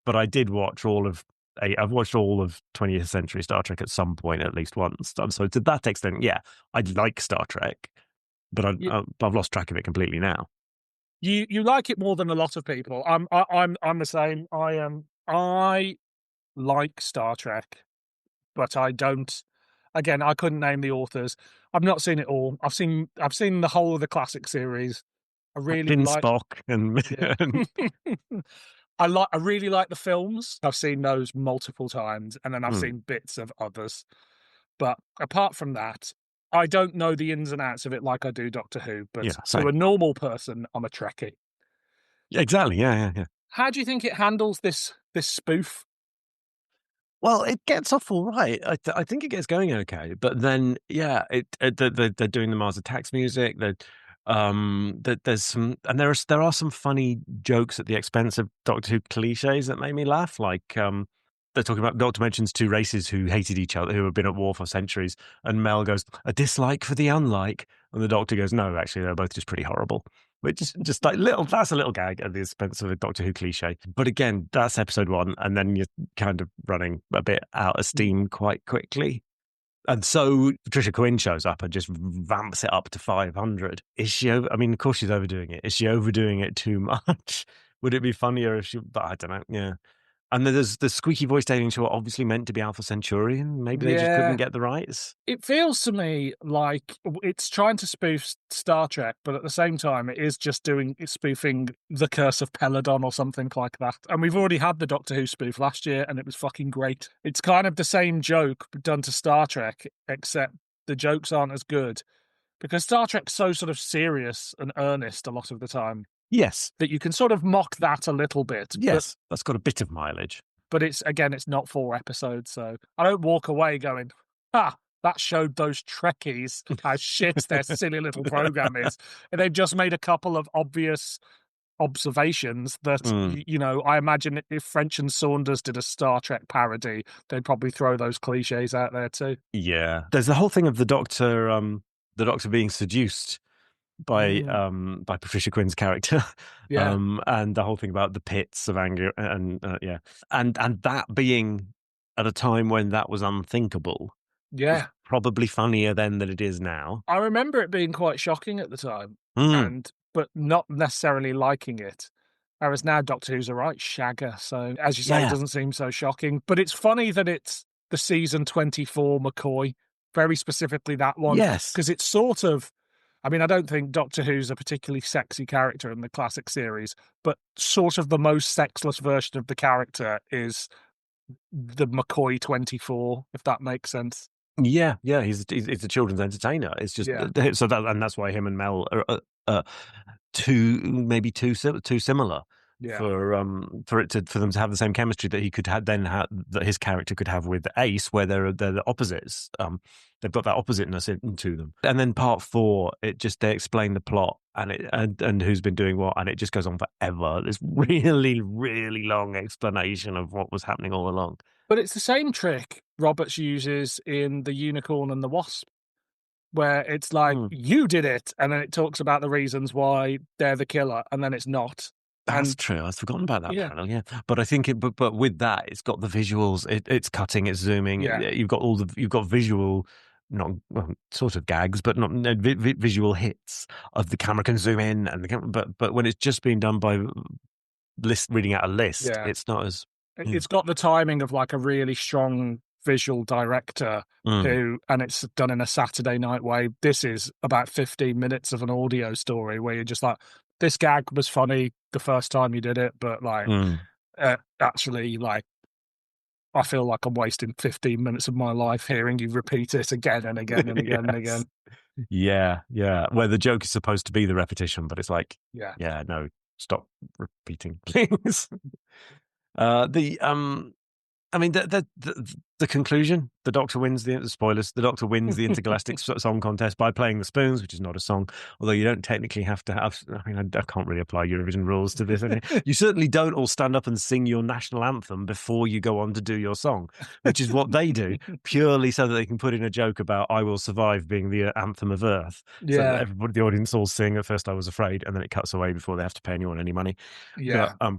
but I did watch I've watched all of 20th Century Star Trek at some point, at least once. So to that extent, yeah, I like Star Trek, but I've lost track of it completely now. You like it more than a lot of people. I'm the same. I like Star Trek, but I don't. Again, I couldn't name the authors. I've not seen it all. I've seen the whole of the classic series. I really like Spock and I really like the films. I've seen those multiple times, and then I've seen bits of others. But apart from that, I don't know the ins and outs of it like I do Doctor Who. But to a normal person, I'm a Trekkie. Exactly. Yeah. How do you think it handles this spoof? Well, it gets off all right. I think it gets going okay, but then they're doing the Mars Attacks music. There's some, and there are some funny jokes at the expense of Doctor Who cliches that made me laugh. Like they're talking about Doctor mentions two races who hated each other, who have been at war for centuries, and Mel goes, "A dislike for the unlike," and the Doctor goes, "No, actually, they're both just pretty horrible." Which just like that's a little gag at the expense of a Doctor Who cliche. But again, that's episode 1, and then you're kind of running a bit out of steam quite quickly. And so Patricia Quinn shows up and just vamps it up to 500. Is she over? I mean, of course she's overdoing it. Is she overdoing it too much? Would it be funnier if she? But I don't know. Yeah. And then there's the squeaky voiced aliens who are obviously meant to be Alpha Centaurian. Maybe they just couldn't get the rights. It feels to me like it's trying to spoof Star Trek, but at the same time, it's spoofing The Curse of Peladon or something like that. And we've already had the Doctor Who spoof last year, and it was fucking great. It's kind of the same joke done to Star Trek, except the jokes aren't as good. Because Star Trek's so sort of serious and earnest a lot of the time. Yes. That you can sort of mock that a little bit. Yes, that's got a bit of mileage. But it's not 4 episodes, so I don't walk away going, that showed those Trekkies how shit their silly little program is. And they've just made a couple of obvious observations that, I imagine if French and Saunders did a Star Trek parody, they'd probably throw those cliches out there too. Yeah. There's the whole thing of the Doctor being seduced by Patricia Quinn's character, and the whole thing about the pits of anger, and that being at a time when that was unthinkable. Was probably funnier then than it is now. I remember it being quite shocking at the time, but not necessarily liking it. Whereas now Doctor Who's a right shagger, so as you say, it doesn't seem so shocking. But it's funny that it's the season 24 McCoy, very specifically that one, because it's sort of. I mean, I don't think Doctor Who's a particularly sexy character in the classic series, but sort of the most sexless version of the character is the McCoy 24, if that makes sense. Yeah, he's a children's entertainer. It's just so that's why him and Mel are too similar. Yeah. For them to have the same chemistry that he could have that his character could have with Ace, where they're the opposites. They've got that oppositeness into them. And then part 4, they explain the plot and who's been doing what, and it just goes on forever. This really, really long explanation of what was happening all along. But it's the same trick Roberts uses in The Unicorn and the Wasp, where it's like, you did it, and then it talks about the reasons why they're the killer, and then it's not. That's true. I've forgotten about that Yeah. parallel. Yeah, but I think but with that, it's got the visuals. It's cutting. It's zooming. Yeah. You've got visual, not well, sort of gags, but not no, visual hits of the camera can zoom in and the camera. But when it's just being done by reading out a list, Yeah. it's not as. It's got the timing of like a really strong visual director who, and it's done in a Saturday night way. This is about 15 minutes of an audio story where you're just like, this gag was funny the first time you did it, but like, actually, like, I feel like I'm wasting 15 minutes of my life hearing you repeat it again and again and again and again. Yeah, where the joke is supposed to be the repetition, but it's like, yeah, no, stop repeating, please. I mean, the conclusion, the Doctor wins the spoilers. The Doctor wins the Intergalactic Song Contest by playing the Spoons, which is not a song, although you don't technically have to have. I mean, I can't really apply Eurovision rules to this. You certainly don't all stand up and sing your national anthem before you go on to do your song, which is what they do, purely so that they can put in a joke about "I Will Survive" being the anthem of Earth. Yeah, so that everybody, the audience, all sing. At first, I was afraid, and then it cuts away before they have to pay anyone any money. Yeah, but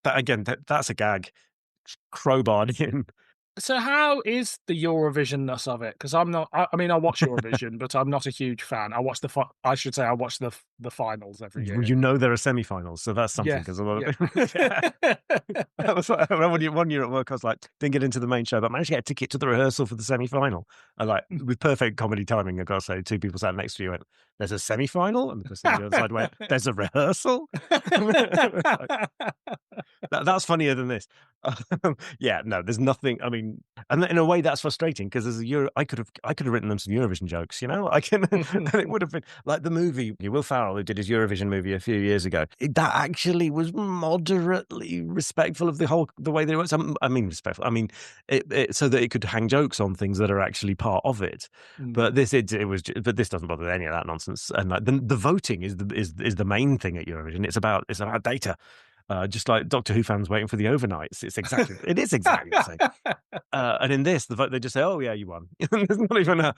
that again, that's a gag. Crowbarred in. So how is the Eurovisionness of it? Because I'm not. I mean, I watch Eurovision, but I'm not a huge fan. I watch I should say I watch the finals every year. You know there are semi-finals, so that's something. Because a lot of that was like, one year at work, I was like, didn't get into the main show, but managed to get a ticket to the rehearsal for the semi-final. And like with perfect comedy timing, I got to say, two people sat next to you went, "There's a semi-final," and the person on the other side went, "There's a rehearsal." That's funnier than this. No, there's nothing. I mean, and in a way, that's frustrating because as I could have written them some Eurovision jokes, I can, and it would have been like the movie Will Ferrell, who did his Eurovision movie a few years ago. That actually was moderately respectful of the way that it was. I mean, respectful. I mean, it so that it could hang jokes on things that are actually part of it. But this but this doesn't bother with any of that nonsense. And like the voting is the main thing at Eurovision. It's about data. Just like Doctor Who fans waiting for the overnights. It is exactly the same. And in this, the vote, they just say, "Oh yeah, you won." There's not even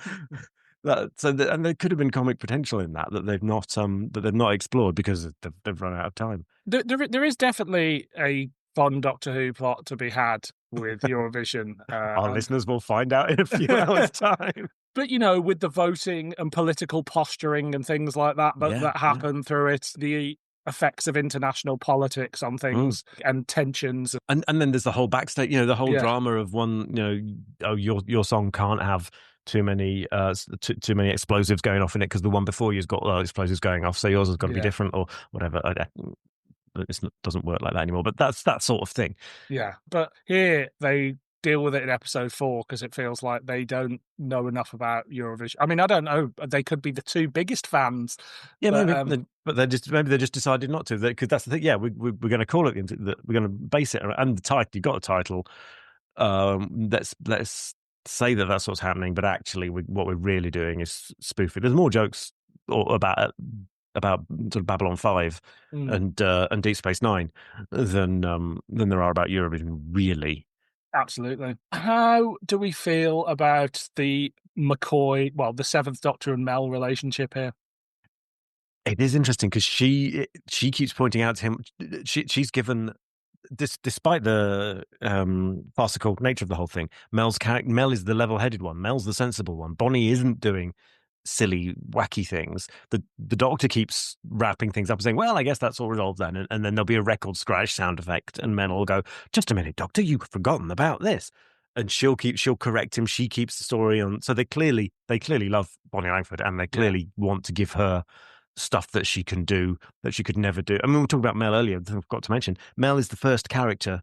and there could have been comic potential in that they've not explored because they've run out of time. There is definitely a fun Doctor Who plot to be had with Eurovision. Our listeners will find out in a few hours' time. But, with the voting and political posturing and things like that that happen through it, the effects of international politics on things and tensions. And then there's the whole backstage, the whole drama of one, your song can't have too many explosives going off in it because the one before you's got explosives going off, so yours has got to be different or whatever. It doesn't work like that anymore, but that's that sort of thing. Yeah, but here they deal with it in episode 4 because it feels like they don't know enough about Eurovision. I mean, I don't know. They could be the two biggest fans. Yeah, but they just decided not to. Because that's the thing. Yeah, we're going to call it we're going to base it around, and the title. You got a title. Let's say that's what's happening, but actually, what we're really doing is spoofing. There's more jokes about sort of Babylon 5 and Deep Space Nine than there are about Eurovision, really. Absolutely. How do we feel about the the Seventh Doctor and Mel relationship here? It is interesting because she keeps pointing out to him. She's given this, despite the farcical nature of the whole thing. Mel is the level-headed one. Mel's the sensible one. Bonnie isn't doing silly, wacky things. The Doctor keeps wrapping things up and saying, "Well, I guess that's all resolved then," and then there'll be a record scratch sound effect, and Mel will go, "Just a minute, Doctor, you've forgotten about this," and she'll correct him. She keeps the story on. So they clearly love Bonnie Langford, and they clearly want to give her stuff that she can do that she could never do. I mean, we were talking about Mel earlier. I forgot to mention Mel is the first character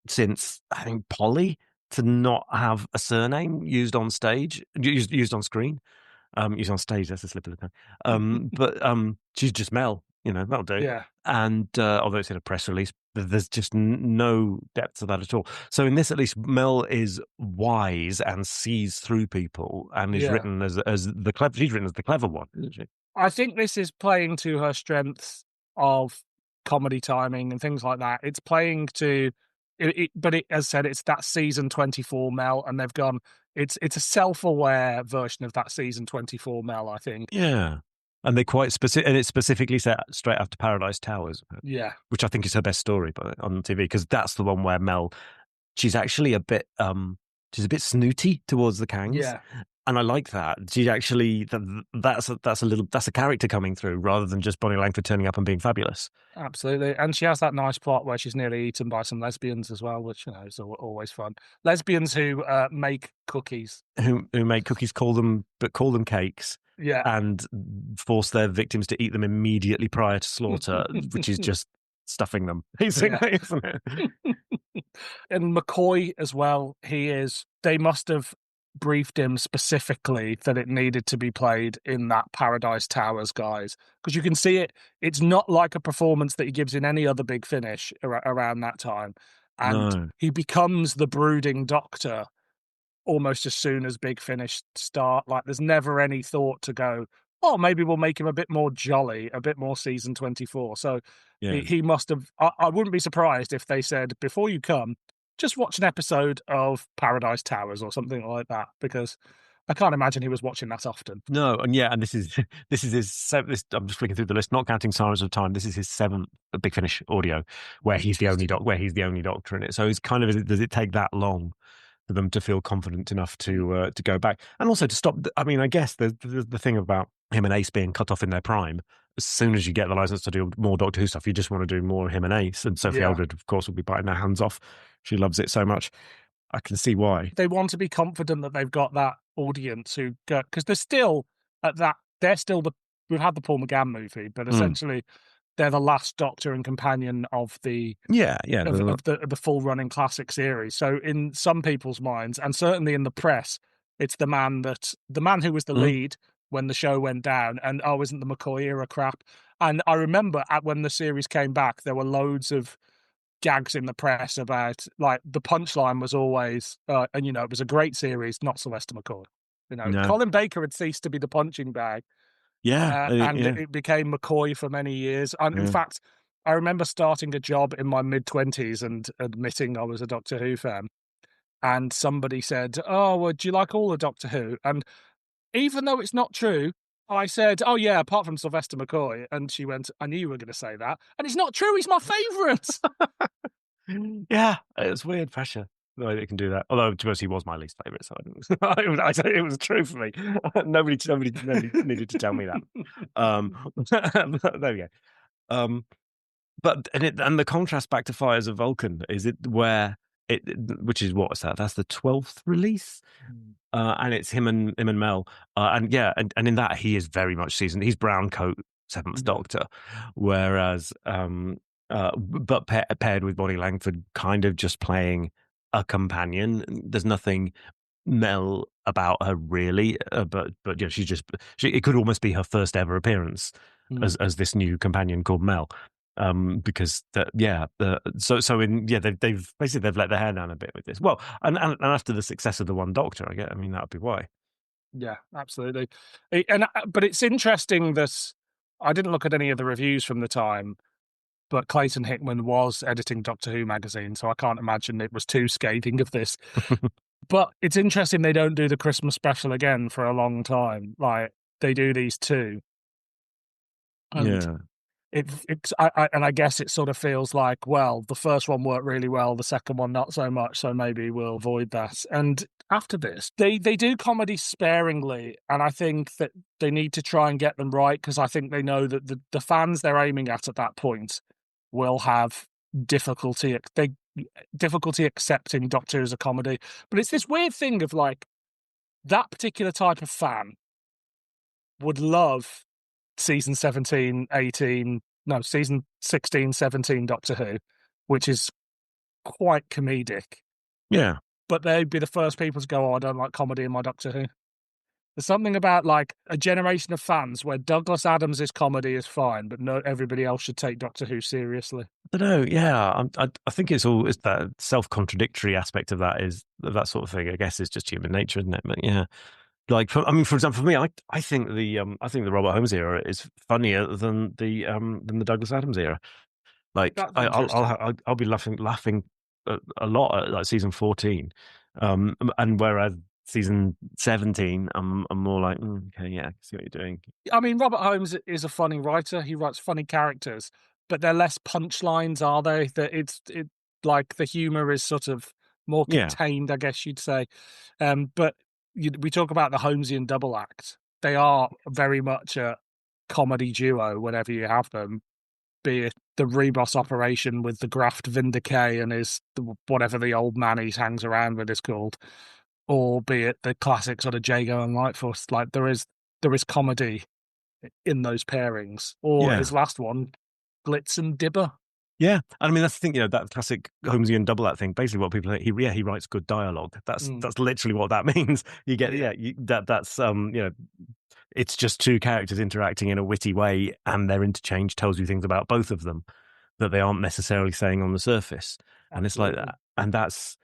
since I think Polly to not have a surname used on stage, used on screen. Used on stage, that's a slip of the tongue. But she's just Mel, that'll do. Yeah. And although it's in a press release, there's just no depth to that at all. So in this, at least, Mel is wise and sees through people and is written as the clever. She's written as the clever one, isn't she? I think this is playing to her strengths of comedy timing and things like that. It's playing to but as I said, it's that season 24 Mel, and they've gone. It's a self-aware version of that season 24 Mel, I think. Yeah. And they quite specific, and it's specifically set straight after Paradise Towers. Yeah, which I think is her best story, but on TV, because that's the one where Mel, she's actually a bit snooty towards the Kangs. yeah. And I like that. She's actually that's a character coming through rather than just Bonnie Langford turning up and being fabulous. Absolutely, and she has that nice plot where she's nearly eaten by some lesbians as well, which is always fun. Lesbians who make cookies, who make cookies, call them cakes, yeah, and force their victims to eat them immediately prior to slaughter, which is just stuffing them, basically, isn't it? And McCoy as well. They must have briefed him specifically that it needed to be played in that Paradise Towers guise, because you can see it's not like a performance that he gives in any other Big Finish around that time, and he becomes the brooding Doctor almost as soon as Big Finish start. Like, there's never any thought to go, oh, maybe we'll make him a bit more jolly, a bit more season 24. So he must have. I wouldn't be surprised if they said, before you come, just watch an episode of Paradise Towers or something like that, because I can't imagine he was watching that often. No, and this is his seventh. I'm just flicking through the list, not counting Sirens of Time. This is his seventh Big Finish audio, where he's the only Doctor in it. So it's kind of, does it take that long for them to feel confident enough to go back, and also to stop? I mean, I guess the thing about him and Ace being cut off in their prime. As soon as you get the license to do more Doctor Who stuff, you just want to do more him and Ace. And Sophie Eldred, of course, will be biting their hands off. She loves it so much. I can see why. They want to be confident that they've got that audience who go, because they're still we've had the Paul McGann movie, but essentially they're the last Doctor and companion of the full running classic series. So in some people's minds, and certainly in the press, it's the man who was the lead when the show went down, and isn't the McCoy era crap? And I remember when the series came back, there were loads of gags in the press about, like, the punchline was always, and it was a great series, not Sylvester McCoy. Colin Baker had ceased to be the punching bag. It became McCoy for many years. And in fact, I remember starting a job in my mid-20s and admitting I was a Doctor Who fan. And somebody said, oh, well, do you like all the Doctor Who? And even though it's not true, I said, oh, yeah, apart from Sylvester McCoy. And she went, I knew you were going to say that. And it's not true. He's my favourite. Yeah, it's weird pressure. The way they can do that. Although, to be honest, he was my least favourite, so it was true for me. Nobody needed to tell me that. There we go. But and the contrast back to Fires of Vulcan is it where which is what's that? That's the 12th release, and it's him and Mel, and in that he is very much seasoned. He's brown coat Seventh Doctor, whereas but paired with Bonnie Langford, kind of just playing a companion. There's nothing Mel about her really, but it could almost be her first ever appearance as this new companion called Mel. Because they've basically let their hair down a bit with this. Well, and after the success of the One Doctor, that would be why. Yeah, absolutely. But it's interesting that I didn't look at any of the reviews from the time, but Clayton Hickman was editing Doctor Who magazine, so I can't imagine it was too scathing of this. But it's interesting they don't do the Christmas special again for a long time. Like, they do these two. And I guess it sort of feels like, well, the first one worked really well, the second one not so much, so maybe we'll avoid that. And after this, they do comedy sparingly, and I think that they need to try and get them right, because I think they know that the fans they're aiming at that point will have difficulty accepting Doctor as a comedy. But it's this weird thing of, like, that particular type of fan would love season 16, 17 Doctor Who, which is quite comedic. Yeah. But they'd be the first people to go, oh, I don't like comedy in my Doctor Who. There's something about, like, a generation of fans where Douglas Adams' comedy is fine, but everybody else should take Doctor Who seriously. I don't know. Yeah, I think it's that self-contradictory aspect of that sort of thing. I guess it's just human nature, isn't it? But yeah. Like, for example, for me, I think the Robert Holmes era is funnier than the Douglas Adams era. Like, I'll be laughing a lot at, like, season 14, and whereas season 17, I'm more like, okay, yeah, I see what you're doing. I mean, Robert Holmes is a funny writer. He writes funny characters, but they're less punchlines, are they? That it like the humor is sort of more contained, I guess you'd say. But we talk about the Holmesian double act. They are very much a comedy duo whenever you have them, be it the Rebus operation with the graft Vindicay and his whatever the old man he hangs around with is called, or be it the classic sort of Jago and Lightforce. Like there is comedy in those pairings, or his last one, Glitz and Dibber. Yeah, I mean that's the thing, that classic Holmesian double act thing. Basically, what people say, he writes good dialogue. That's literally what that means. You get that's it's just two characters interacting in a witty way, and their interchange tells you things about both of them that they aren't necessarily saying on the surface. And it's like that, and that's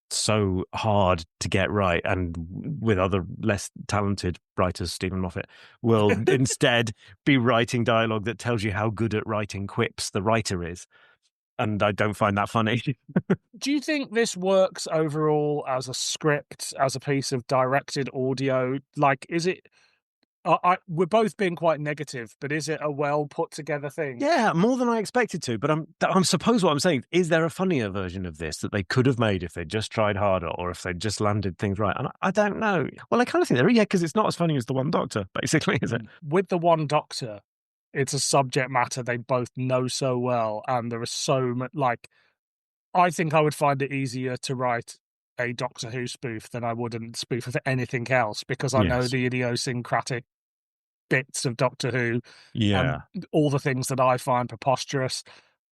so hard to get right. And with other less talented writers, Stephen Moffat will instead be writing dialogue that tells you how good at writing quips the writer is. And I don't find that funny. Do you think this works overall as a script, as a piece of directed audio? Like, is it... we're both being quite negative, but is it a well put together thing? Yeah, more than I expected to. But I'm suppose what I'm saying is there a funnier version of this that they could have made if they just tried harder, or if they just landed things right? And I don't know. Well, I kind of think there, because it's not as funny as The One Doctor, basically, is it? With The One Doctor, it's a subject matter they both know so well, and there is so much. Like, I think I would find it easier to write a Doctor Who spoof than I would a spoof of anything else, because I know the idiosyncratic bits of Doctor Who and all the things that I find preposterous.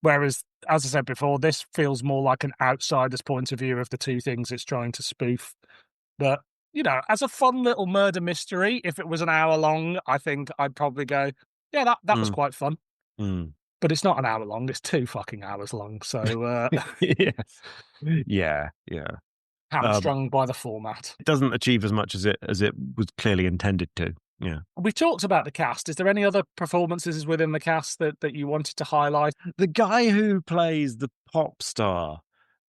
Whereas, as I said before, this feels more like an outsider's point of view of the two things it's trying to spoof. But, as a fun little murder mystery, if it was an hour long, I think I'd probably go, yeah, that was quite fun. But it's not an hour long, it's 2 fucking hours long. So, yes. Yeah. Hamstrung by the format. It doesn't achieve as much as it was clearly intended to. Yeah. We've talked about the cast. Is there any other performances within the cast that you wanted to highlight? The guy who plays the pop star,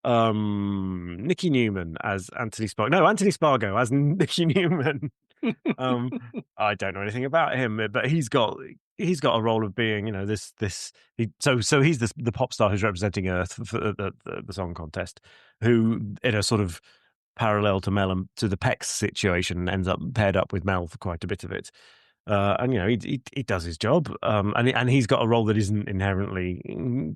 Nicky Newman as Anthony Spargo. No, Anthony Spargo as Nicky Newman. I don't know anything about him, but he's got a role of being, so he's the pop star who's representing Earth for the song contest, who in a sort of parallel to Mel and to the Pex situation ends up paired up with Mel for quite a bit of it. And he does his job, and he's got a role that isn't inherently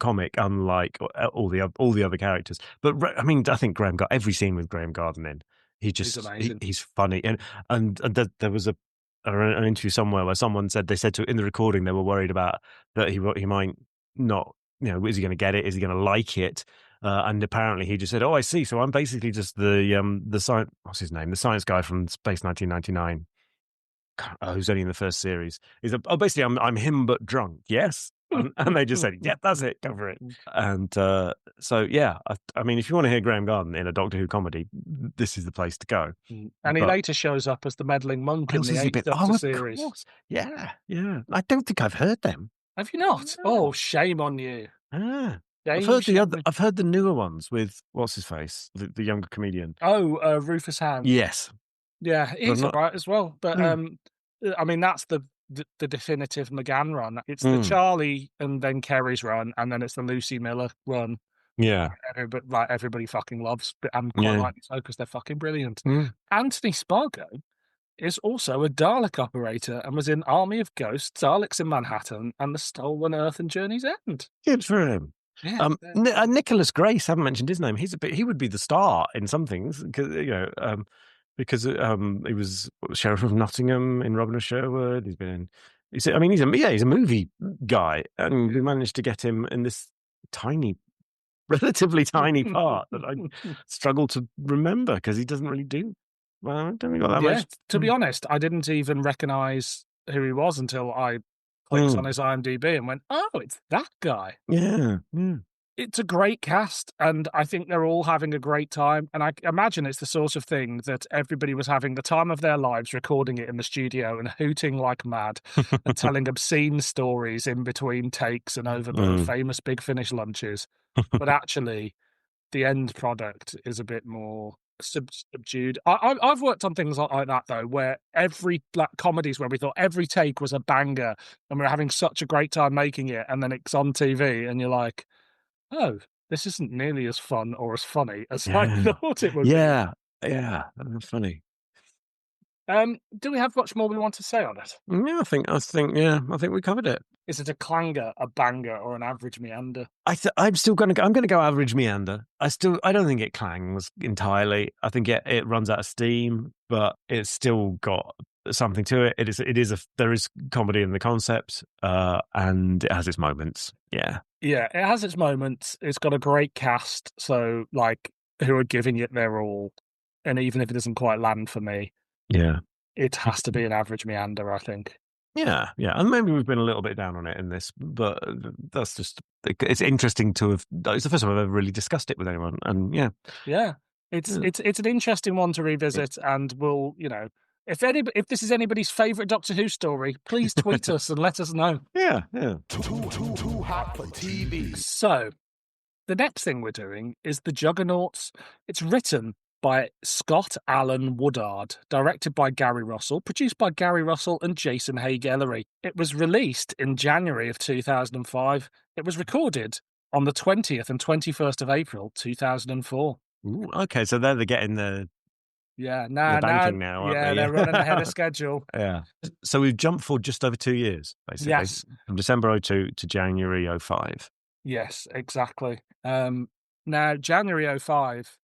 comic, unlike all the other characters. But I mean, I think every scene with Graham Garden in, he's funny, and there was an interview somewhere where someone said in the recording they were worried about that he might not, is he going to get it? Is he going to like it? And apparently he just said, "Oh, I see. So I'm basically just the science. What's his name? The science guy from Space 1999." Who's only in the first series. Basically, I'm him but drunk. Yes, and they just said, "Yeah, that's it. Go for it." And so, yeah, I mean, if you want to hear Graham Garden in a Doctor Who comedy, this is the place to go. And he later shows up as the meddling monk in the 8th Doctor series. Course. Yeah. I don't think I've heard them. Have you not? No. Oh, shame on you. I've heard the newer ones with what's his face, the younger comedian. Oh, Rufus Hound. Yes. Yeah, he's all right as well. But I mean, that's the definitive McGann run. It's the Charlie and then Kerry's run, and then it's the Lucy Miller run. Yeah, but everybody fucking loves, and quite rightly so, because they're fucking brilliant. Anthony Spargo is also a Dalek operator and was in Army of Ghosts, Daleks in Manhattan, and The Stolen Earth and Journey's End. Good for him. Yeah, Nicholas Grace, haven't mentioned his name. He would be the star in some things, because he was Sheriff of Nottingham in Robin of Sherwood. He's been he's a movie guy, and we managed to get him in this relatively tiny part that I struggle to remember because he doesn't really do. Well, I don't think got that much. To be honest, I didn't even recognise who he was until I clicked on his IMDb and went, "Oh, it's that guy." Yeah. It's a great cast, and I think they're all having a great time. And I imagine it's the sort of thing that everybody was having the time of their lives recording it in the studio and hooting like mad and telling obscene stories in between takes and over the famous Big Finish lunches. But actually, the end product is a bit more subdued. I've worked on things like that though, where every comedies where we thought every take was a banger and we were having such a great time making it, and then it's on TV and you're like, oh, this isn't nearly as fun or as funny as I thought it would be. Yeah, funny. Do we have much more we want to say on it? Yeah, I think we covered it. Is it a clanger, a banger, or an average meander? I'm going to go average meander. I don't think it clangs entirely. I think it runs out of steam, but it's still got something to it. There is comedy in the concept, and it has its moments. Yeah, it has its moments. It's got a great cast, so like who are giving it their all, and even if it doesn't quite land for me, it has to be an average meander, I think. Yeah, and maybe we've been a little bit down on it in this, but that's just, it's interesting to have. It's the first time I've ever really discussed it with anyone, and it's an interesting one to revisit, and we'll, if this is anybody's favourite Doctor Who story, please tweet us and let us know. Yeah. Too hot for TV. So, the next thing we're doing is the Juggernauts. It's written by Scott Alan Woodard, directed by Gary Russell, produced by Gary Russell and Jason Haig-Ellery. It was released in January of 2005. It was recorded on the 20th and 21st of April, 2004. Ooh, okay, so they're getting the banking now, yeah, they're running ahead of schedule. Yeah. So we've jumped for just over 2 years, basically. Yes. From December 2002 to January 2005. Yes, exactly. Now, January 2005,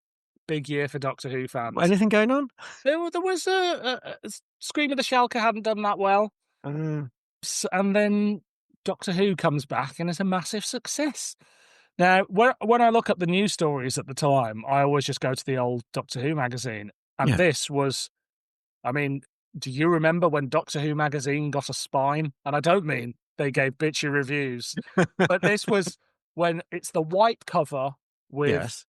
big year for Doctor Who fans. Anything going on? There was a Scream of the Shalka hadn't done that well. And then Doctor Who comes back and is a massive success. Now, when I look up the news stories at the time, I always just go to the old Doctor Who magazine. And this was, do you remember when Doctor Who magazine got a spine? And I don't mean they gave bitchy reviews, but this was when it's the white cover with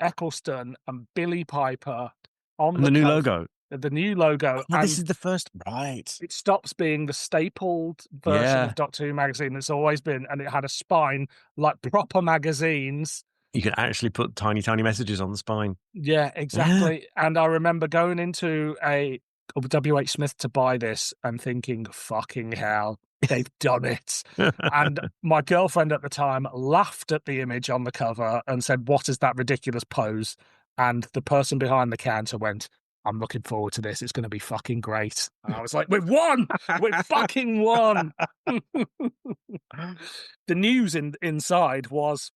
Eccleston and Billy Piper on the new logo. The new logo. Oh, this is the first, right. It stops being the stapled version of Doctor Who magazine that's always been, and it had a spine like proper magazines. You can actually put tiny, tiny messages on the spine. Yeah, exactly. Yeah. And I remember going into a WH Smith to buy this and thinking, fucking hell, they've done it. And my girlfriend at the time laughed at the image on the cover and said, what is that ridiculous pose? And the person behind the counter went, I'm looking forward to this. It's going to be fucking great. And I was like, we've won! We've fucking won! The news inside was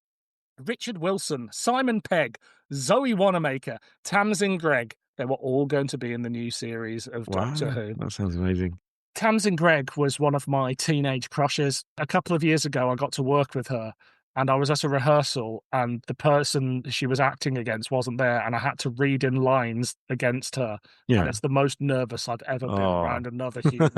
Richard Wilson, Simon Pegg, Zoe Wanamaker, Tamsin Gregg. They were all going to be in the new series of Doctor Who. That sounds amazing. Tamsin Gregg was one of my teenage crushes. A couple of years ago, I got to work with her, and I was at a rehearsal, and the person she was acting against wasn't there, and I had to read in lines against her. Yeah. And it's the most nervous I'd ever been around another human.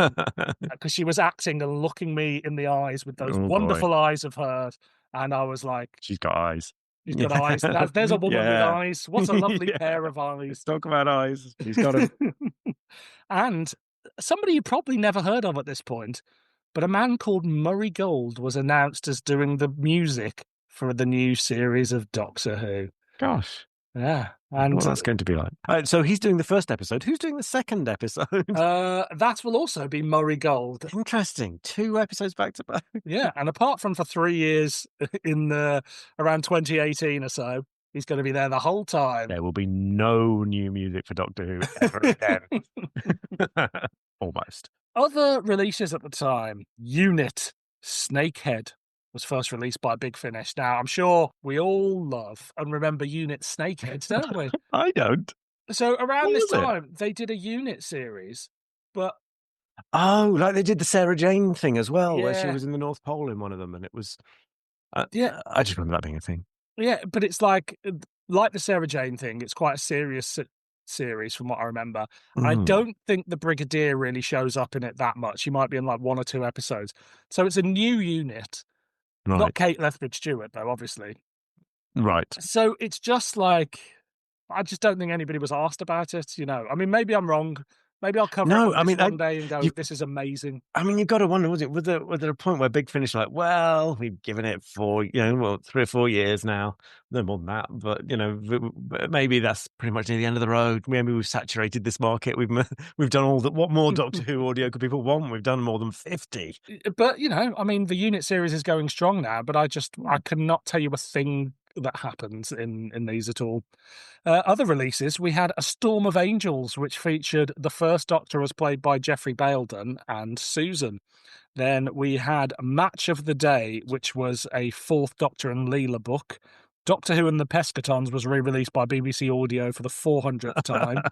Because she was acting and looking me in the eyes with those wonderful eyes of hers, and I was like... She's got eyes. She's got eyes. There's a woman with eyes. What a lovely pair of eyes. Let's talk about eyes. She's got them. And somebody you probably never heard of at this point, but a man called Murray Gold was announced as doing the music for the new series of Doctor Who. Gosh. Yeah. And what that's going to be like. So he's doing the first episode. Who's doing the second episode? That will also be Murray Gold. Interesting. 2 episodes back to back. Yeah. And apart from for 3 years in around 2018 or so, he's going to be there the whole time. There will be no new music for Doctor Who ever again. Almost. Other releases at the time, Unit, Snakehead was first released by Big Finish. Now, I'm sure we all love and remember Unit Snakehead, don't we? I don't. So around this time, they did a Unit series, but... Oh, like they did the Sarah Jane thing as well, where she was in the North Pole in one of them, and it was... I just remember that being a thing. Yeah, but it's like the Sarah Jane thing, it's quite a serious series from what I remember. I don't think the Brigadier really shows up in it that much. He might be in like 1 or 2 episodes. So it's a new unit. Right. Not Kate Lethbridge-Stewart, though, obviously. Right. So it's just like, I just don't think anybody was asked about it, I mean, maybe I'm wrong. Maybe I'll cover it on this one day and go, this is amazing. I mean, you've got to wonder, was there a point where Big Finish like, well, we've given it 3 or 4 years now, no more than that, but maybe that's pretty much near the end of the road. Maybe we've saturated this market. We've done all that. What more Doctor Who audio could people want? We've done more than 50. But I mean, the unit series is going strong now. But I cannot tell you a thing that happens in these at all. Other releases, we had A Storm of Angels, which featured the first Doctor as played by Geoffrey Bayldon and Susan. Then we had Match of the Day, which was a fourth Doctor and Leela book. Doctor Who and the Pescatons was re-released by BBC Audio for the 400th time.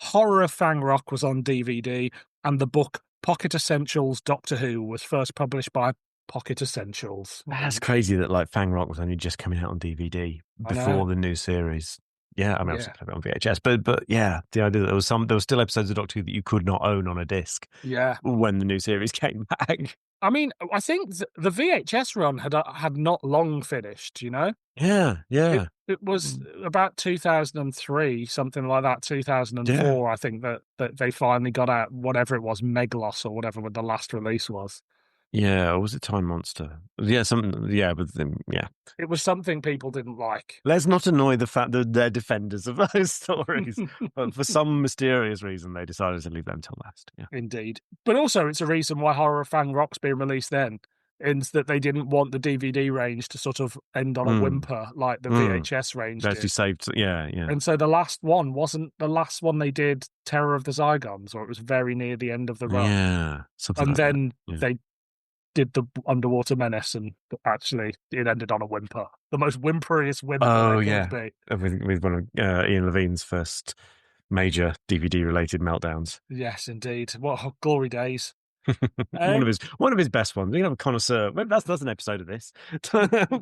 Horror of Fang Rock was on DVD, and the book Pocket Essentials Doctor Who was first published by Pocket Essentials. That's crazy that like Fang Rock was only just coming out on DVD before the new series. Yeah, I mean, obviously I have it on VHS, but yeah, the idea that there were still episodes of Doctor Who that you could not own on a disc. Yeah, when the new series came back. I mean, I think the VHS run had not long finished. Yeah. It was about 2003, something like that. 2004, I think that they finally got out whatever it was, Meglos or whatever the last release was. Yeah, or was it Time Monster? Yeah, yeah. It was something people didn't like. Let's not annoy the fact that they're defenders of those stories. But for some mysterious reason, they decided to leave them till last. Yeah. Indeed. But also, it's a reason why Horror of Fang Rock's being released then, in that they didn't want the DVD range to sort of end on a whimper like the VHS range did. Actually saved, yeah. And so the last one wasn't the last one they did, Terror of the Zygons, or it was very near the end of the run. Yeah. And then they did the Underwater Menace, and actually it ended on a whimper. The most whimperiest whimper could be. With one of Ian Levine's first major DVD-related meltdowns. Yes, indeed. What glory days. One of his best ones. You can have a connoisseur. That's an episode of this.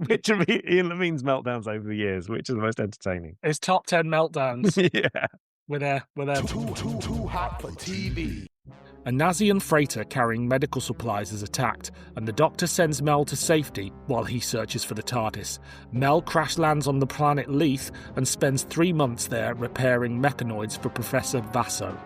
Which of Ian Levine's meltdowns over the years, which is the most entertaining. His top 10 meltdowns. Yeah. We're there. Too hot for TV. A Nazian freighter carrying medical supplies is attacked, and the Doctor sends Mel to safety while he searches for the TARDIS. Mel crash lands on the planet Leith and spends 3 months there repairing mechanoids for Professor Vaso,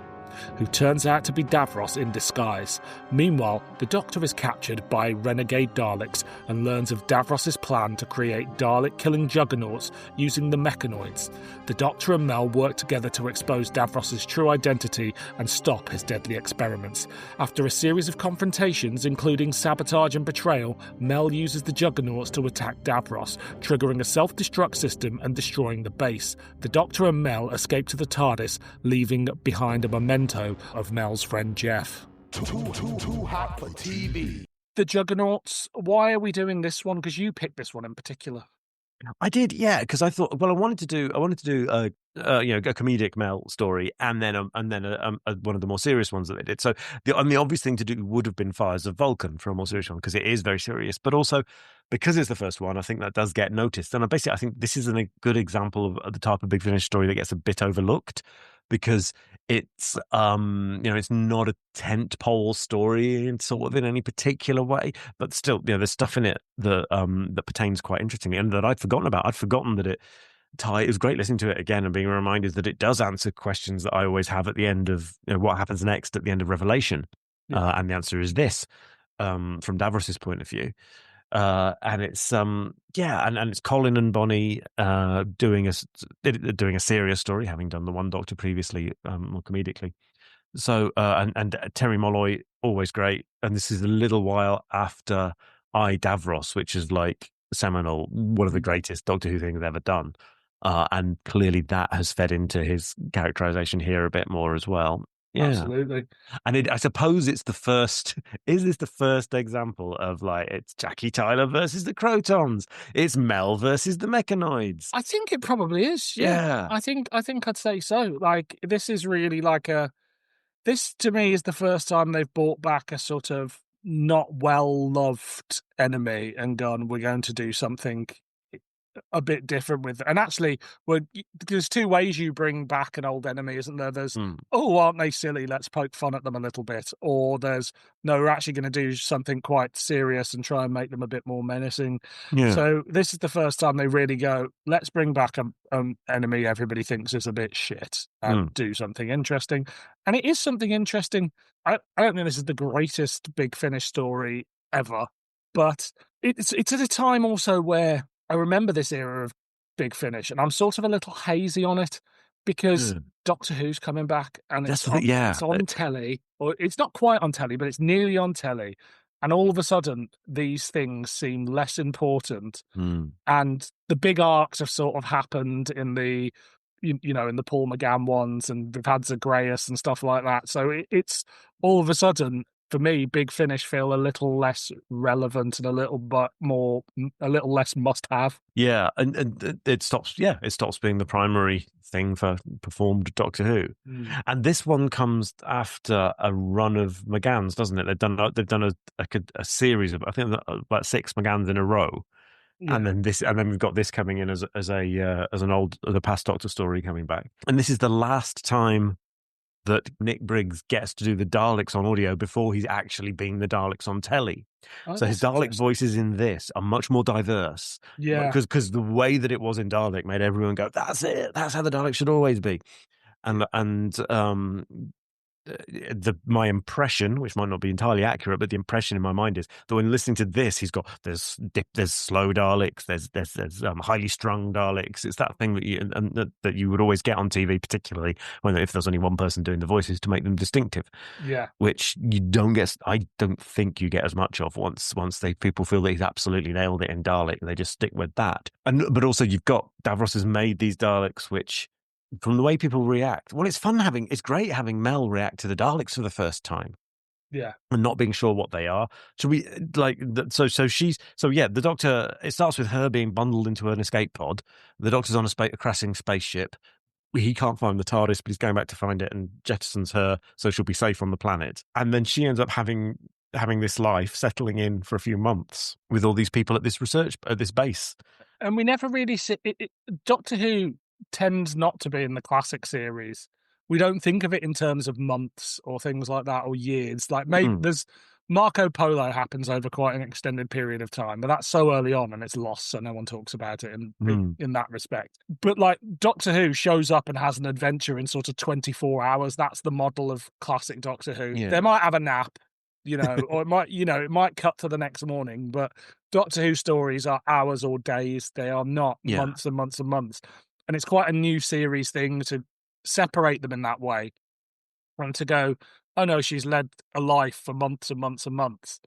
who turns out to be Davros in disguise. Meanwhile, the Doctor is captured by renegade Daleks and learns of Davros's plan to create Dalek-killing Juggernauts using the Mechanoids. The Doctor and Mel work together to expose Davros's true identity and stop his deadly experiments. After a series of confrontations, including sabotage and betrayal, Mel uses the Juggernauts to attack Davros, triggering a self-destruct system and destroying the base. The Doctor and Mel escape to the TARDIS, leaving behind a memento of Mel's friend Jeff. Too hot for TV. The Juggernauts. Why are we doing this one? Because you picked this one in particular. I did, yeah, because I thought, well, I wanted to do a comedic Mel story, and then one of the more serious ones that they did. So the obvious thing to do would have been Fires of Vulcan for a more serious one, because it is very serious, but also because it's the first one, I think that does get noticed. And I think this is a good example of the type of Big Finish story that gets a bit overlooked, because it's it's not a tentpole story in any particular way, but still, there's stuff in it that pertains quite interestingly, and that I'd forgotten about. I'd forgotten that it was great listening to it again and being reminded that it does answer questions that I always have at the end of what happens next at the end of Revelation, and the answer is this, from Davros's point of view. And it's and it's Colin and Bonnie doing a serious story, having done the One Doctor previously, more comedically. So and Terry Molloy, always great. And this is a little while after I, Davros, which is like seminal, one of the greatest Doctor Who things ever done. And clearly that has fed into his characterization here a bit more as well. Yeah. Absolutely. And I suppose it's the first. Is this the first example of it's Jackie Tyler versus the Crotons? It's Mel versus the Mechanoids. I think it probably is. Yeah. I think I'd say so. This is really this to me is the first time they've brought back a sort of not well loved enemy and gone, we're going to do something a bit different with. And actually, there's two ways you bring back an old enemy, isn't there? There's, oh, aren't they silly? Let's poke fun at them a little bit. Or there's, no, we're actually going to do something quite serious and try and make them a bit more menacing. Yeah. So this is the first time they really go, let's bring back an enemy everybody thinks is a bit shit and do something interesting. And it is something interesting. I don't think this is the greatest Big Finish story ever, but it's at a time also where I remember this era of Big Finish, and I'm sort of a little hazy on it because Doctor Who's coming back, and it's on telly, or it's not quite on telly, but it's nearly on telly, and all of a sudden these things seem less important, and the big arcs have sort of happened in the in the Paul McGann ones, and we've had Zagreus and stuff like that. So it's all of a sudden, for me, Big Finish feel a little less relevant and a little less must have. Yeah, and it stops being the primary thing for performed Doctor Who. And this one comes after a run of McGann's, doesn't it? They've done a series of, I think, about 6 McGann's in a row. Yeah. And then we've got this coming in as the past Doctor story coming back. And this is the last time that Nick Briggs gets to do the Daleks on audio before he's actually being the Daleks on telly. So his Dalek voices in this are much more diverse. Yeah. Because the way that it was in Dalek made everyone go, that's it. That's how the Dalek should always be. My impression, which might not be entirely accurate, but the impression in my mind is that when listening to this, there's slow Daleks, there's highly strung Daleks. It's that thing that you would always get on TV, particularly if there's only one person doing the voices to make them distinctive. Yeah, which you don't get. I don't think you get as much of once people feel that he's absolutely nailed it in Dalek. They just stick with that. But also you've got Davros has made these Daleks which, from the way people react, it's great having Mel react to the Daleks for the first time. Yeah. And not being sure what they are. So the Doctor, it starts with her being bundled into an escape pod. The Doctor's on a crashing spaceship. He can't find the TARDIS, but he's going back to find it and jettisons her so she'll be safe on the planet. And then she ends up having this life, settling in for a few months with all these people at this base. And we never really see Doctor Who tends not to be in the classic series. We don't think of it in terms of months or things like that, or years. Like maybe there's Marco Polo happens over quite an extended period of time, but that's so early on and it's lost, so no one talks about it in that respect. But like Doctor Who shows up and has an adventure in sort of 24 hours. That's the model of classic Doctor Who. Yeah. They might have a nap, or it might cut to the next morning, but Doctor Who stories are hours or days. They are not months and months and months. And it's quite a new series thing to separate them in that way, and to go, oh no, she's led a life for months and months and months.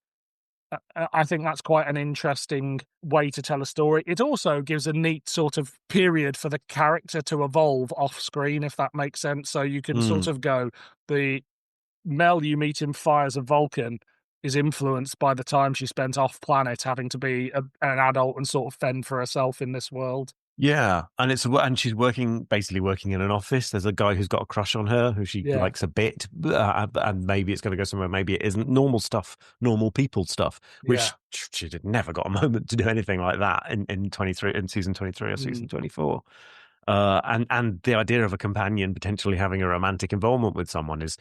I think that's quite an interesting way to tell a story. It also gives a neat sort of period for the character to evolve off screen, if that makes sense. So you can sort of go, the Mel you meet in Fires of Vulcan is influenced by the time she spent off planet having to be an adult and sort of fend for herself in this world. Yeah, and she's basically working in an office. There's a guy who's got a crush on her, who she likes a bit, and maybe it's going to go somewhere, maybe it isn't. Normal people stuff, which she never got a moment to do anything like that in season 23 or season 24. And the idea of a companion potentially having a romantic involvement with someone is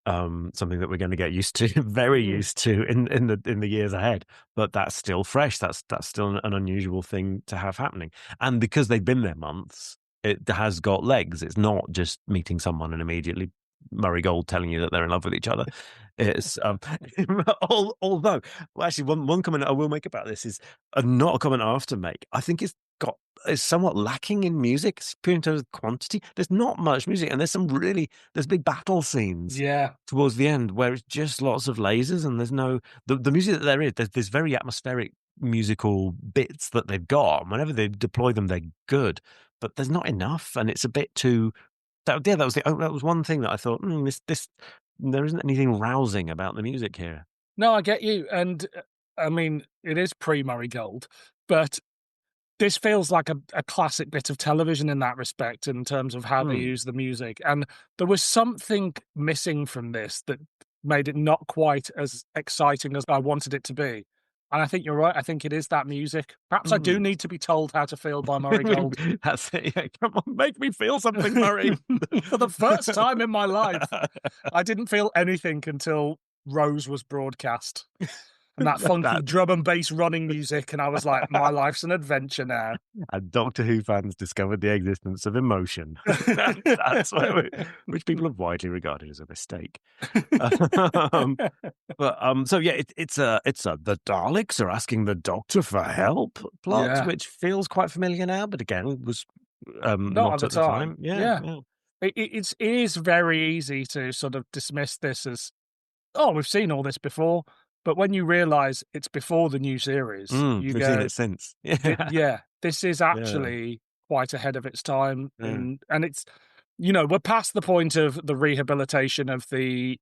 something that we're going to get used to, very used to in the years ahead. But that's still fresh. That's still an unusual thing to have happening. And because they've been there months, it has got legs. It's not just meeting someone and immediately Murray Gold telling you that they're in love with each other. It's although actually one comment I will make about this is not a comment I often make. I think it's somewhat lacking in music, in terms of quantity. There's not much music, and there's big battle scenes towards the end where it's just lots of lasers, and there's no the music that there is. There's very atmospheric musical bits that they've got, and whenever they deploy them, they're good, but there's not enough, and it's a bit too. That was one thing that I thought. This there isn't anything rousing about the music here. No, I get you, and I mean it is pre-Murray Gold, but this feels like a classic bit of television in that respect, in terms of how they use the music. And there was something missing from this that made it not quite as exciting as I wanted it to be. And I think you're right. I think it is that music. Perhaps I do need to be told how to feel by Murray Gold. That's it. Yeah, come on, make me feel something, Murray. For the first time in my life, I didn't feel anything until Rose was broadcast. And that funky drum and bass running music, and I was like, my life's an adventure now. And Doctor Who fans discovered the existence of emotion. That's which people have widely regarded as a mistake. So yeah, it's the Daleks are asking the Doctor for help plot, which feels quite familiar now, but again was not at the time. Yeah. It is very easy to sort of dismiss this as, oh, we've seen all this before. But when you realise it's before the new series, we've seen it since. This is actually quite ahead of its time, and it's, we're past the point of the rehabilitation of the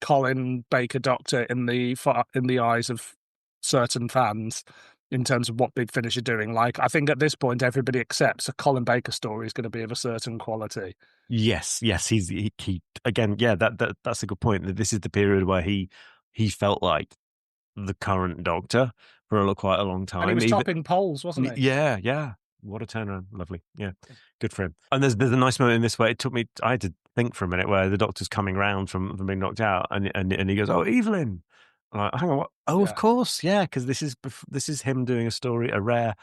Colin Baker Doctor in the eyes of certain fans in terms of what Big Finish are doing. Like, I think at this point everybody accepts a Colin Baker story is going to be of a certain quality. Yes, he again. Yeah, that's a good point. That this is the period where he felt like the current Doctor for quite a long time. And he was topping polls, wasn't he? Yeah. What a turnaround. Lovely. Yeah. Good for him. And there's a nice moment in this where I had to think for a minute where the Doctor's coming round from being knocked out and he goes, "Oh, Evelyn." I'm like, hang on, what? Oh, of course. Yeah. Because this is him doing a rare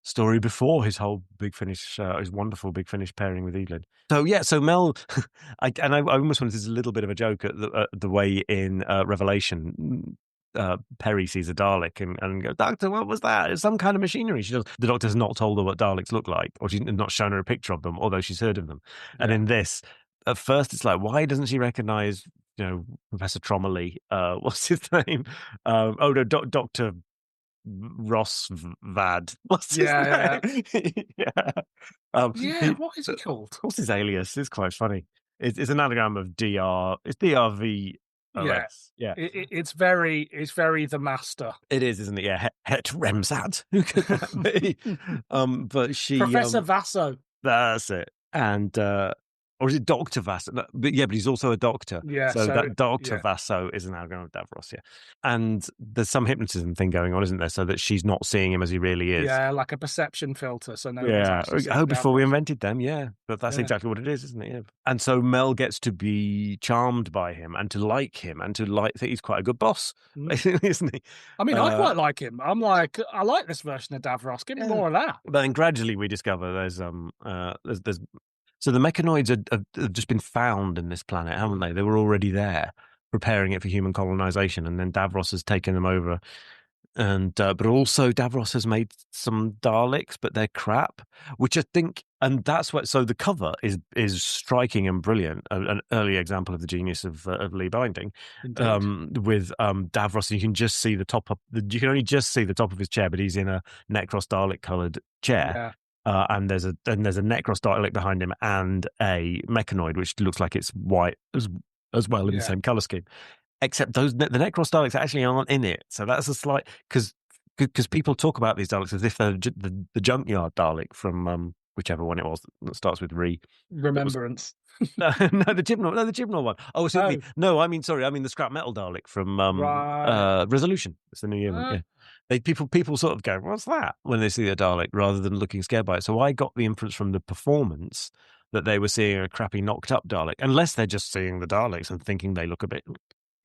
story before his whole Big Finish, his wonderful Big Finish pairing with Evelyn. So Mel, I almost wanted, this is a little bit of a joke at the way in Revelation, Perry sees a Dalek and goes, "Doctor, what was that? It's some kind of machinery." The Doctor's not told her what Daleks look like, or she's not shown her a picture of them, although she's heard of them. And in this, at first, it's like, why doesn't she recognise, Professor Trommeley? What's his name? Doctor Ross Vad. What's his name? What is he called? What's his alias? It's quite funny. It's an anagram of DR. It's DRV. It's very the master. It is, isn't it? Yeah, Het Remzat. Who could that be? But she, Professor Vasso. That's it. And or is it Dr. Vasso? No, but he's also a doctor. Yeah. So that Dr. Vasso is an anagram of Davros. Yeah. And there's some hypnotism thing going on, isn't there? So that she's not seeing him as he really is. Yeah, like a perception filter. So no. Before we invented them, but that's exactly what it is, isn't it? Yeah. And so Mel gets to be charmed by him and to like him and to think he's quite a good boss, basically, isn't he? I mean, I quite like him. I'm like, I like this version of Davros. Give me more of that. But then gradually we discover there's so the Mechanoids have just been found in this planet, haven't they? They were already there, preparing it for human colonization, and then Davros has taken them over. And but also Davros has made some Daleks, but they're crap, which I think, and that's what. So the cover is striking and brilliant, an early example of the genius of Lee Binding, with Davros. You can just see the top. You can only just see the top of his chair, but he's in a Necros Dalek coloured chair. Yeah. And there's a Necros Dalek behind him and a Mechanoid, which looks like it's white as well in the same colour scheme. Except the Necros Daleks actually aren't in it, so that's a slight because people talk about these Daleks as if they're the junkyard Dalek from whichever one it was that starts with Remembrance. No, the Chibnall one. Oh, I mean the scrap metal Dalek from Resolution. It's the New Year one. Yeah, people sort of go, "What's that?" when they see the Dalek, rather than looking scared by it. So I got the inference from the performance that they were seeing a crappy knocked up Dalek, unless they're just seeing the Daleks and thinking they look a bit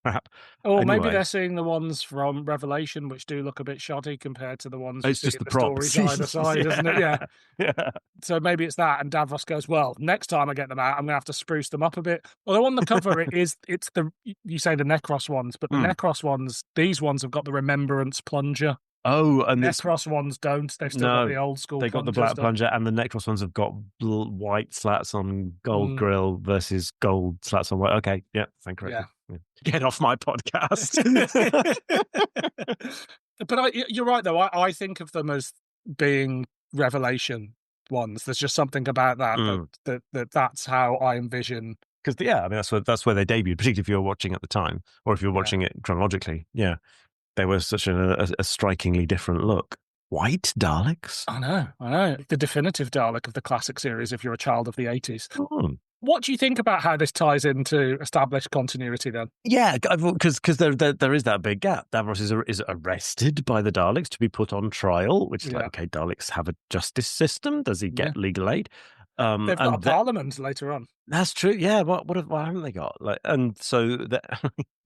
crap. Or maybe they're seeing the ones from Revelation, which do look a bit shoddy compared to the ones it's just the props stories either side, isn't it? Yeah. So maybe it's that, and Davros goes, "Well, next time I get them out, I'm going to have to spruce them up a bit." Although on the cover it's you say the Necros ones, but the Necros ones, these ones have got the Remembrance plunger. Oh, and Necros ones don't. They've still got the old school. They got the black plunger, and the Necros ones have got white slats on gold grill versus gold slats on white. Okay, yeah, thank you. Yeah. Get off my podcast. But you're right, though. I think of them as being Revelation ones. There's just something about that's how I envision. Because that's where they debuted, particularly if you were watching at the time, or if you're watching it chronologically. Yeah. They were such a strikingly different look. White Daleks? I know. The definitive Dalek of the classic series if you're a child of the 80s. Oh, What do you think about how this ties into established continuity then? Yeah, because there is that big gap. Davros is arrested by the Daleks to be put on trial, which is like, okay, Daleks have a justice system. Does he get legal aid? They've got a parliament later on. That's true. Yeah. What haven't they got? Like, and so the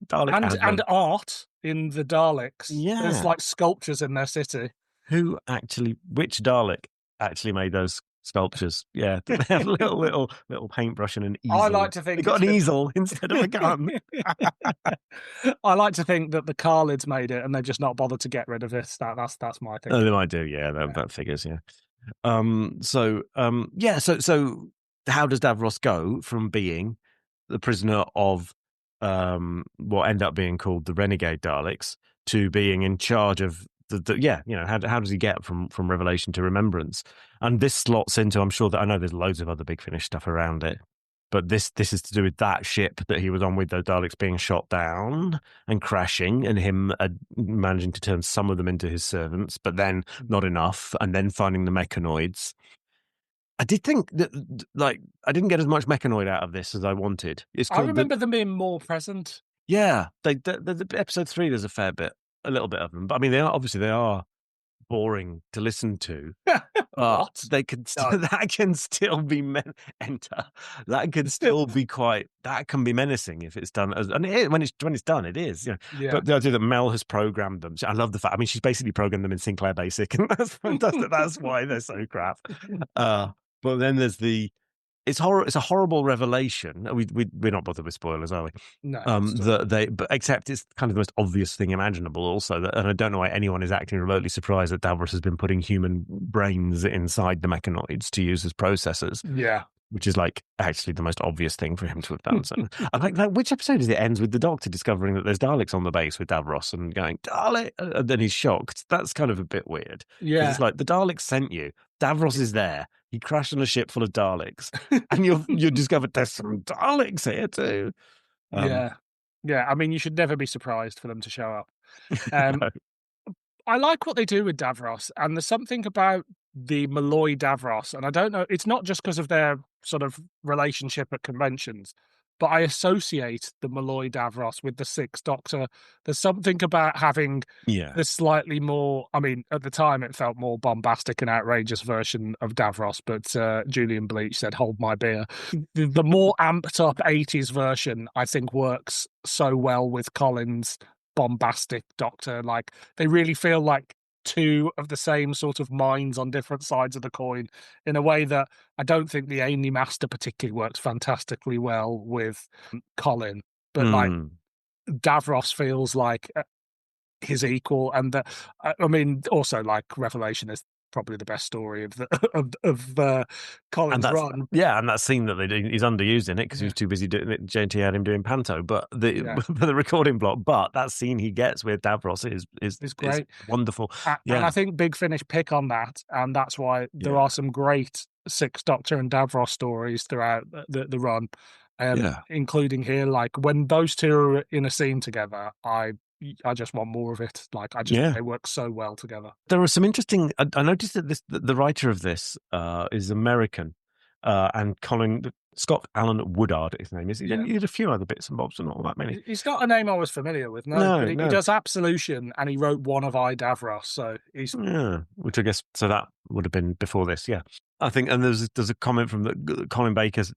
Dalek and art in the Daleks. Yeah, There's like sculptures in their city. Which Dalek actually made those sculptures? Yeah, they have little paintbrush and an easel. I like to think they got an easel instead of a gun. I like to think that the Khalids made it and they're just not bothered to get rid of it. That's my thing. Oh, they might do. Yeah, that figures. Yeah. So how does Davros go from being the prisoner of what end up being called the renegade Daleks to being in charge of how does he get from revelation to remembrance? And this slots into, I'm sure that I know there's loads of other Big Finish stuff around it, but this is to do with that ship that he was on with the Daleks being shot down and crashing, and him managing to turn some of them into his servants, but then not enough, and then finding the Mechanoids. I did think that, like, I didn't get as much Mechanoid out of this as I wanted. I remember them being more present. Yeah, the episode 3, there's a little bit of them, but I mean, they are boring to listen to. What? They can that can still be enter. That can still be that can be menacing if it's done when it's done, it is. But the idea that Mel has programmed them, I love the fact. I mean, she's basically programmed them in Sinclair Basic, and that's fantastic. That's why they're so crap. But then there's it's a horrible revelation. We're not bothered with spoilers, are we? No. But except it's kind of the most obvious thing imaginable. Also, and I don't know why anyone is acting remotely surprised that Davros has been putting human brains inside the Mechanoids to use as processors. Yeah, which is like actually the most obvious thing for him to have done. So, I like which episode is it? Ends with the Doctor discovering that there's Daleks on the base with Davros and going Dalek, and then he's shocked. That's kind of a bit weird. Yeah, it's like the Daleks sent you. Davros is there. He crashed on a ship full of Daleks, and you discovered there's some Daleks here too. Yeah. I mean, you should never be surprised for them to show up. No. I like what they do with Davros, and there's something about the Malloy Davros, and I don't know, it's not just because of their sort of relationship at conventions, but I associate the Malloy Davros with the Sixth Doctor. There's something about having this slightly more, I mean, at the time it felt more bombastic and outrageous version of Davros, but Julian Bleach said, hold my beer. The more amped up 80s version, I think, works so well with Colin's bombastic Doctor. Like, they really feel like two of the same sort of minds on different sides of the coin in a way that I don't think the Ainley Master particularly works fantastically well with Colin, but like Davros feels like his equal, and I mean, also like Revelation is probably the best story of Colin's run. Yeah, and that scene that he's underused in it because he was too busy doing it. JT had him doing Panto, but for the recording block. But that scene he gets with Davros is great, is wonderful. And I think Big Finish pick on that, and that's why there are some great Sixth Doctor and Davros stories throughout the run, including here. Like when those two are in a scene together, I just want more of it. Like, they work so well together. There are some interesting. I noticed that the writer of this is American, and Scott Alan Woodard, his name is. He did a few other bits and bobs, and not all that many. He's not a name I was familiar with. No. He does Absolution, and he wrote one of I Davros. So he's which I guess that would have been before this. Yeah, I think. And there's a comment from Colin Baker's.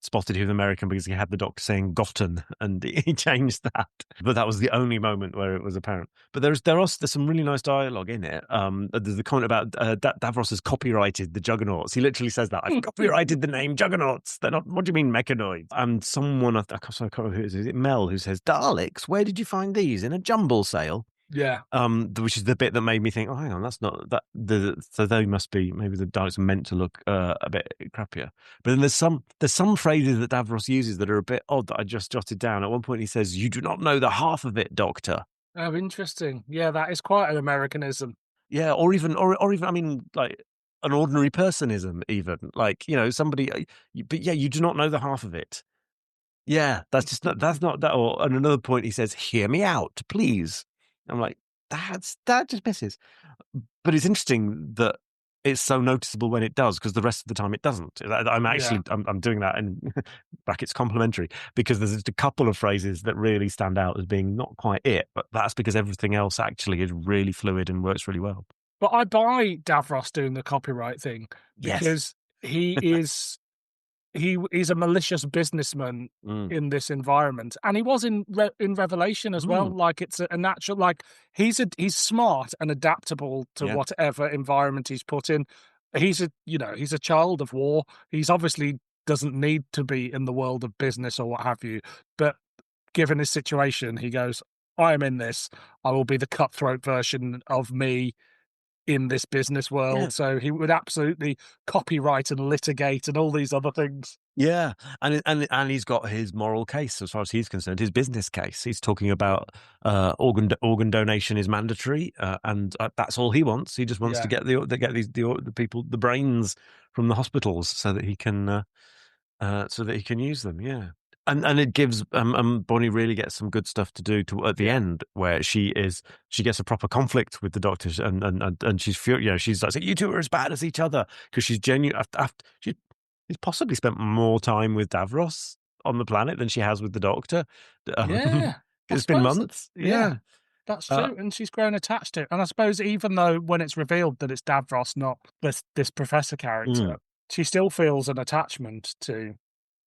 Spotted he was American because he had the Doctor saying "gotten" and he changed that. But that was the only moment where it was apparent. But there's some really nice dialogue in it. There's a comment about Davros has copyrighted the Juggernauts. He literally says that I've copyrighted the name Juggernauts. They're not. What do you mean Mechanoids? And someone I can't remember who it is it Mel who says Daleks. Where did you find these? In a jumble sale. Yeah. Which is the bit that made me think, oh, hang on, that's not that. So they must be, maybe the Daleks are meant to look a bit crappier. But then there's some phrases that Davros uses that are a bit odd that I just jotted down. At one point, he says, "You do not know the half of it, Doctor." Oh, interesting. Yeah, that is quite an Americanism. Yeah, or even, I mean, like an ordinary personism, even like somebody. But yeah, you do not know the half of it. Yeah, that's not that. Or at another point, he says, "Hear me out, please." I'm like, that just misses. But it's interesting that it's so noticeable when it does, because the rest of the time it doesn't. I'm doing that in brackets complimentary, because there's just a couple of phrases that really stand out as being not quite it, but that's because everything else actually is really fluid and works really well. But I buy Davros doing the copyright thing because he's a malicious businessman in this environment, and he was in Revelation as well. Like, it's a natural, like, he's smart and adaptable to whatever environment he's put in. He's a child of war. He's obviously doesn't need to be in the world of business or what have you, but given his situation, he goes, I am in this. I will be the cutthroat version of me in this business world. Yeah. So he would absolutely copyright and litigate and all these other things. Yeah, and he's got his moral case as far as he's concerned, his business case. He's talking about organ donation is mandatory, and that's all he wants. He just wants to get the people, the brains from the hospitals, so that he can use them. Yeah. And it gives Bonnie really gets some good stuff to do at the end, where she gets a proper conflict with the Doctor, and she's she's like, you two are as bad as each other, because she's genuine. She's possibly spent more time with Davros on the planet than she has with the Doctor. It's been months. Yeah, that's true, and she's grown attached to it. And I suppose even though when it's revealed that it's Davros, not this Professor character, she still feels an attachment to.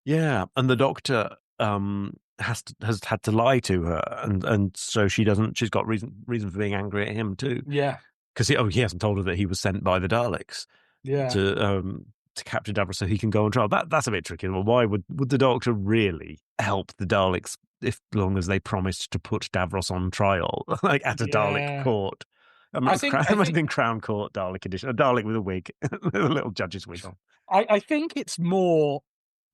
Yeah, and the Doctor has had to lie to her, and so she doesn't. She's got reason for being angry at him too. Yeah, because he hasn't told her that he was sent by the Daleks. Yeah, to capture Davros so he can go on trial. That's a bit tricky. Well, why would the Doctor really help the Daleks if long as they promised to put Davros on trial, like at a Dalek court? I think Crown Court Dalek edition, a Dalek with a wig, with a little judge's wig on. I think it's more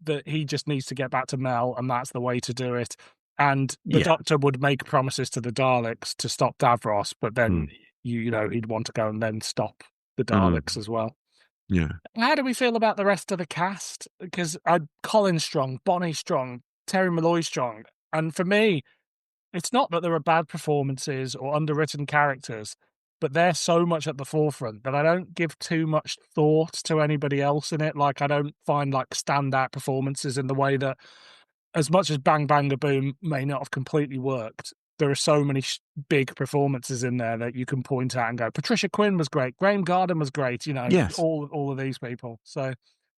that he just needs to get back to Mel, and that's the way to do it. And the Doctor would make promises to the Daleks to stop Davros, but then he'd want to go and then stop the Daleks as well. Yeah. How do we feel about the rest of the cast? Because Colin's strong, Bonnie's strong, Terry Malloy's strong, and for me, it's not that there are bad performances or underwritten characters, but they're so much at the forefront that I don't give too much thought to anybody else in it. Like, I don't find like standout performances in the way that, as much as Bang Bang Boom may not have completely worked, there are so many big performances in there that you can point out and go, Patricia Quinn was great, Graham Garden was great, all of these people. So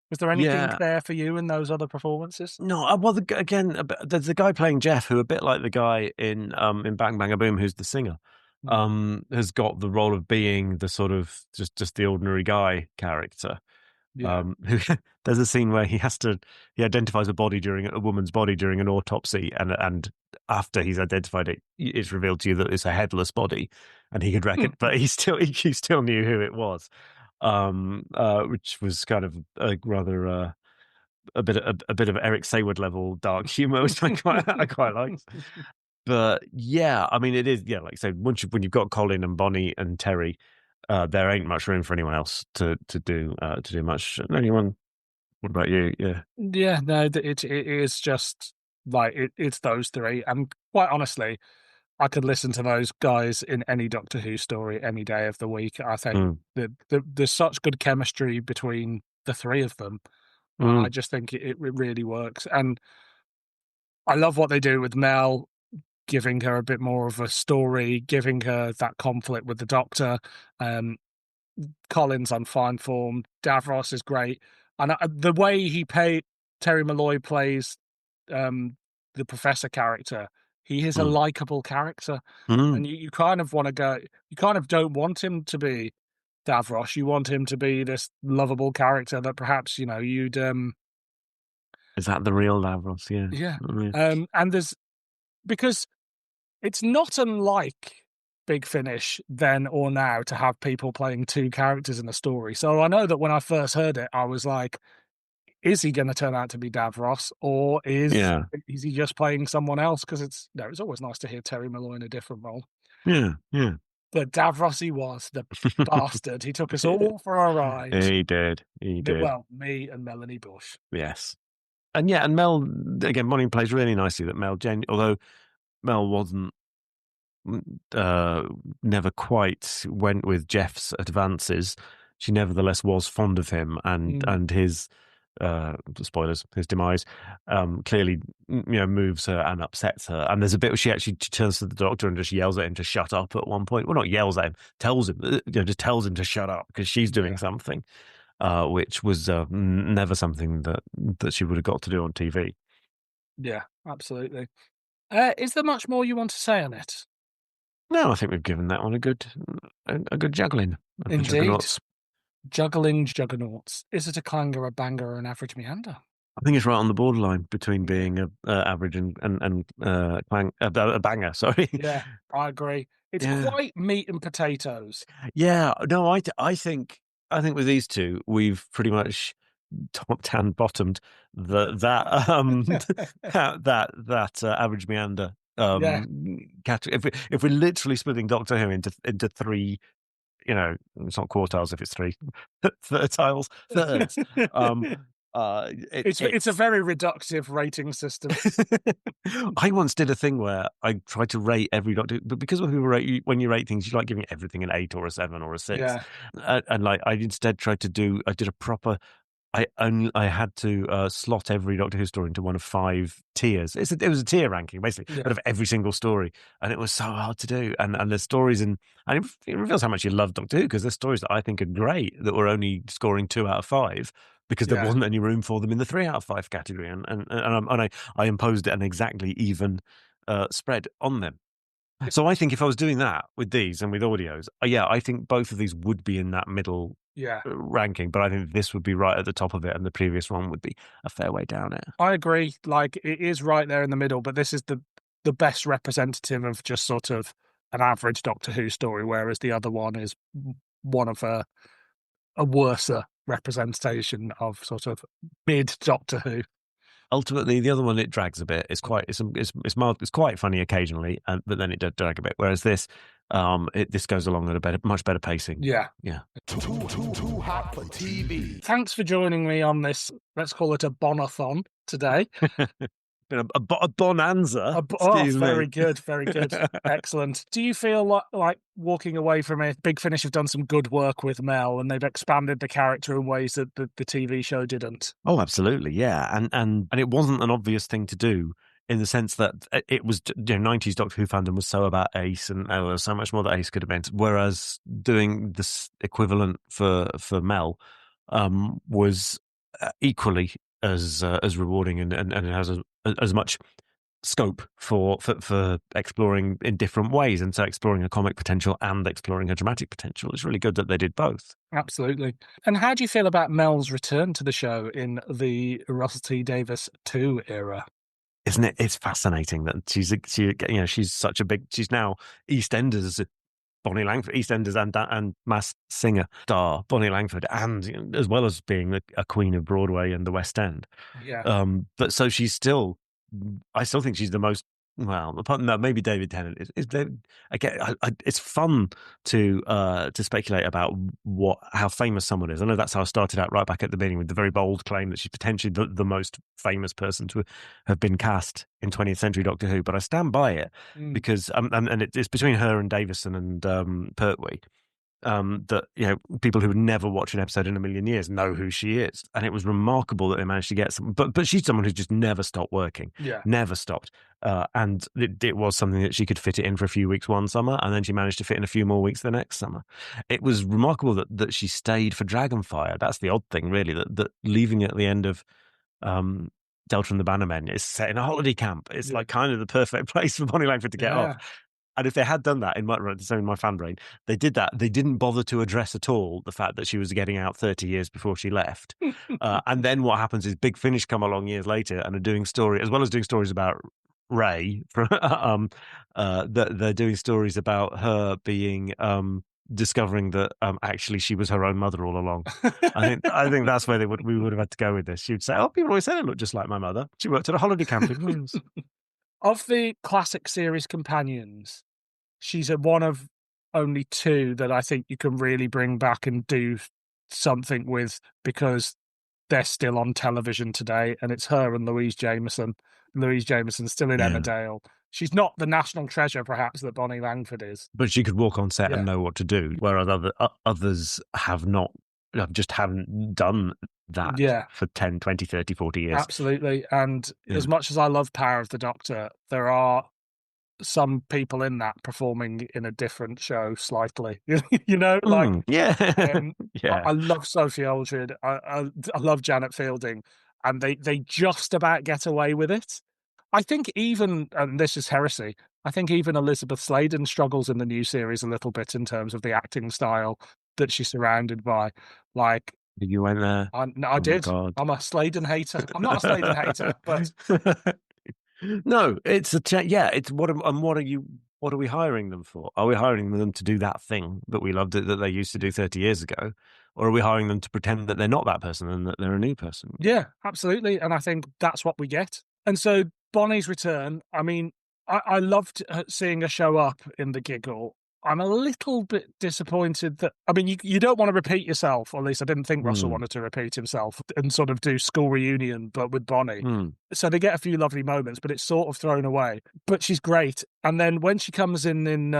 was there anything there for you in those other performances? No, well, there's the guy playing Jeff, who, a bit like the guy in Bang Bang Boom, who's the singer, has got the role of being the sort of just the ordinary guy character. There's a scene where he identifies a woman's body during an autopsy, and after he's identified it, it's revealed to you that it's a headless body, and he could reckon, but he still knew who it was, which was kind of a rather a bit of Eric Sayward level dark humor, which I quite liked. But yeah, I mean, it is, like I said, when you've got Colin and Bonnie and Terry, there ain't much room for anyone else to do much. Anyone? What about you? Yeah, no, it is just like it's those three, and quite honestly, I could listen to those guys in any Doctor Who story any day of the week. I think that there's such good chemistry between the three of them. I just think it really works, and I love what they do with Mel, giving her a bit more of a story, giving her that conflict with the Doctor. Colin's on fine form. Davros is great. And the way Terry Malloy plays the Professor character, he is a likable character. And you kind of want to go, you kind of don't want him to be Davros. You want him to be this lovable character that perhaps, you'd... Is that the real Davros? Yeah. Yeah. And because it's not unlike Big Finish then or now to have people playing two characters in a story. So I know that when I first heard it, I was like, is he going to turn out to be Davros, or is he just playing someone else? Because it's always nice to hear Terry Malloy in a different role. Yeah. But Davros he was, the bastard. He took us all for a ride. He did. Well, me and Melanie Bush. Yes. And Mel, again, Bonnie plays really nicely that Mel, although Mel wasn't, never quite went with Jeff's advances, she nevertheless was fond of him, and his spoilers, his demise clearly moves her and upsets her. And there's a bit where she actually turns to the Doctor and just yells at him to shut up at one point. Well, not yells at him, tells him, just tells him to shut up because she's doing something, which was never something that she would have got to do on TV. Yeah, absolutely. Is there much more you want to say on it? No, I think we've given that one a good juggling. Indeed. Juggling Juggernauts. Is it a clanger, a banger, or an average meander? I think it's right on the borderline between being a average and a banger. Sorry. Yeah, I agree. It's quite meat and potatoes. Yeah, no, I think with these two we've pretty much topped and bottomed that average meander category. If we're literally splitting Doctor Who into three. It's not quartiles if it's three thirds. It's a very reductive rating system. I once did a thing where I tried to rate every Doctor, but because when you rate things, you like giving everything an 8 or a 7 or a 6. Yeah. And like I instead I did a proper. I had to slot every Doctor Who story into one of 5 tiers. It was a tier ranking, basically, out of every single story, and it was so hard to do. And there's stories and it reveals how much you love Doctor Who, because there's stories that I think are great that were only scoring 2 out of 5 because there wasn't any room for them in the 3 out of 5 category, and I imposed an exactly even spread on them. So I think if I was doing that with these and with audios, I think both of these would be in that middle ranking, but I think this would be right at the top of it, and the previous one would be a fair way down it. I agree. Like, it is right there in the middle, but this is the best representative of just sort of an average Doctor Who story, whereas the other one is one of a worser representation of sort of mid Doctor Who. Ultimately, the other one, it drags a bit. It's quite funny occasionally, but then it does drag a bit. Whereas this goes along at a much better pacing. Yeah. Too hot for TV. Thanks for joining me on this. Let's call it a bonathon today. Been a bonanza. Very good, very good. Excellent. Do you feel like walking away from it, Big Finish have done some good work with Mel, and they've expanded the character in ways that the TV show didn't? Oh, absolutely, yeah. And it wasn't an obvious thing to do, in the sense that it was, 90s Doctor Who fandom was so about Ace, and there was so much more that Ace could have been. Whereas doing this equivalent for Mel was equally as rewarding, and it has as much scope for exploring in different ways, and so exploring a comic potential and exploring a dramatic potential. It's really good that they did both. Absolutely. And how do you feel about Mel's return to the show in the Russell T Davies 2 era? Isn't it? It's fascinating that she's such a big. She's now EastEnders Bonnie Langford, EastEnders and Masked Singer star Bonnie Langford, and as well as being a queen of Broadway and the West End. Yeah. But so she's still. I still think she's the most. Well, apart from that, maybe David Tennant is. It's fun to speculate about how famous someone is. I know that's how I started out right back at the beginning, with the very bold claim that she's potentially the most famous person to have been cast in 20th century Doctor Who. But I stand by it because and it's between her and Davison and Pertwee. That people who would never watch an episode in a million years know who she is, and it was remarkable that they managed to get some. But she's someone who just never stopped working, never stopped, and it was something that she could fit it in for a few weeks one summer, and then she managed to fit in a few more weeks the next summer. It was remarkable that she stayed for Dragonfire. That's the odd thing, really, that leaving at the end of Delta and the Bannermen is set in a holiday camp. It's like kind of the perfect place for Bonnie Langford to get off. And if they had done that in my fan brain, they did that. They didn't bother to address at all the fact that she was getting out 30 years before she left. And then what happens is Big Finish come along years later and are doing as well as doing stories about Ray. They're doing stories about her being discovering that actually she was her own mother all along. I think that's where we would have had to go with this. She would say, "Oh, people always said I look just like my mother. She worked at a holiday camp in Wales." Of the classic series companions, she's one of only 2 that I think you can really bring back and do something with, because they're still on television today, and it's her and Louise Jameson. Louise Jameson's still in Emmerdale. She's not the national treasure, perhaps, that Bonnie Langford is. But she could walk on set and know what to do, whereas others have not just haven't done that for 10, 20, 30, 40 years. Absolutely. And as much as I love Power of the Doctor, there are some people in that performing in a different show slightly. Like I love Sophie Aldred. I love Janet Fielding, and they just about get away with it. I think even, and this is heresy, I think even Elizabeth Sladen struggles in the new series a little bit in terms of the acting style that she's surrounded by. Like, you went there. I did. God. I'm a Sladen hater. I'm not a Sladen hater, but no, it's it's what are we hiring them for? Are we hiring them to do that thing that we loved that they used to do 30 years ago? Or are we hiring them to pretend that they're not that person and that they're a new person? Yeah, absolutely. And I think that's what we get. And so Bonnie's return, I mean, I loved seeing her show up in the giggle. I'm a little bit disappointed that, I mean, you don't want to repeat yourself, or at least I didn't think Russell wanted to repeat himself and sort of do school reunion, but with Bonnie. So they get a few lovely moments, but it's sort of thrown away. But she's great. And then when she comes in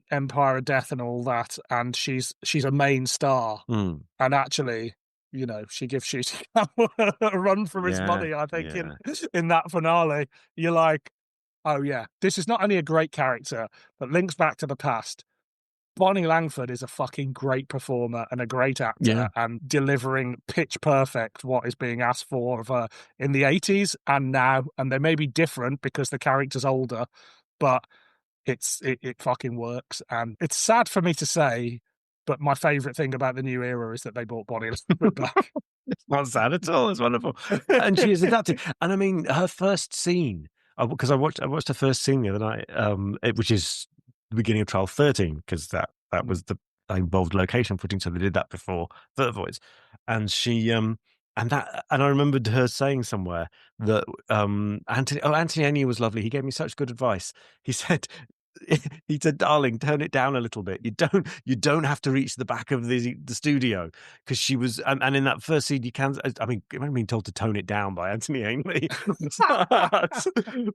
Empire of Death and all that, and she's a main star, and actually, she gives Shooty a run for his money, I think, in that finale. You're like, oh yeah, this is not only a great character, but links back to the past. Bonnie Langford is a fucking great performer and a great actor and delivering pitch perfect what is being asked for of her in the 80s and now. And they may be different because the character's older, but it fucking works. And it's sad for me to say, but my favourite thing about the new era is that they brought Bonnie Langford back. It's not sad at all. It's wonderful. And she is adapted. And I mean, her first scene, because I watched her first scene the other night, which is the beginning of Trial 13, because that was that involved location footage, so they did that before Voids. And she and I remembered her saying somewhere that Anthony Annie was lovely. He gave me such good advice. He said, darling, turn it down a little bit. You don't have to reach the back of the studio, because she was, and in that first scene, you can, I mean, it might have been told to tone it down by Anthony Ainley,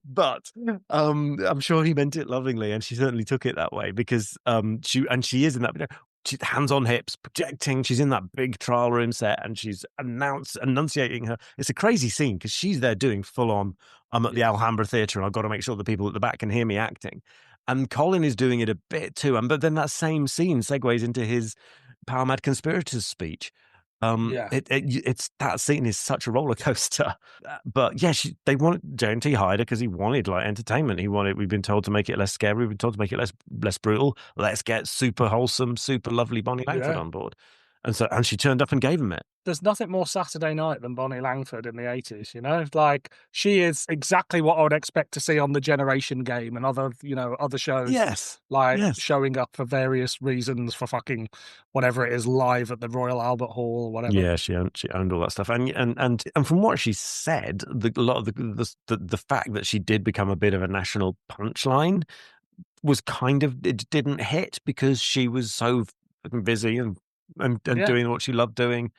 but I'm sure he meant it lovingly, and she certainly took it that way, because she is in that video. She's hands on hips, projecting. She's in that big trial room set, and she's enunciating her. It's a crazy scene because she's there doing full on. I'm at the Alhambra Theatre, and I've got to make sure the people at the back can hear me acting. And Colin is doing it a bit too. But then that same scene segues into his Power Mad Conspirators speech. It's that scene is such a roller coaster. But yeah, they wanted JNT hired her because he wanted like entertainment. We've been told to make it less scary. We've been told to make it less brutal. Let's get super wholesome, super lovely Bonnie Langford on board. And she turned up and gave him it. There's nothing more Saturday night than Bonnie Langford in the 80s, Like, she is exactly what I would expect to see on The Generation Game and other shows. Yes. Showing up for various reasons for fucking whatever it is, live at the Royal Albert Hall or whatever. Yeah, she owned all that stuff. And from what she said, a lot of the fact that she did become a bit of a national punchline was it didn't hit because she was so busy and doing what she loved doing,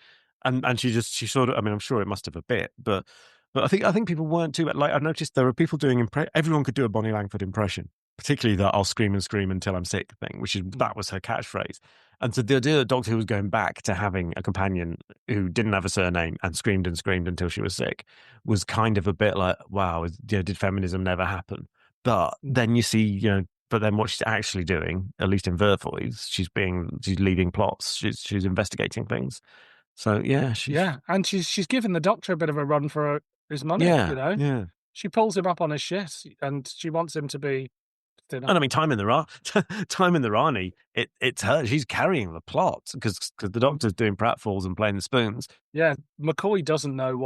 and she sort of, I mean, I'm sure it must have a bit, but I think people weren't too, like, I noticed there were people doing everyone could do a Bonnie Langford impression, particularly that I'll scream and scream until I'm sick thing, that was her catchphrase. And so the idea that Doctor Who was going back to having a companion who didn't have a surname and screamed until she was sick was kind of a bit like, wow, did feminism never happen? But then you see, but then what she's actually doing, at least in Voids, she's leading plots. She's investigating things. So yeah, and she's given the Doctor a bit of a run for his money. Yeah. She pulls him up on his shit, and she wants him to be. And I mean, Time in the Rani, it's her. She's carrying the plot because the Doctor's doing pratfalls and playing the spoons. Yeah, McCoy doesn't know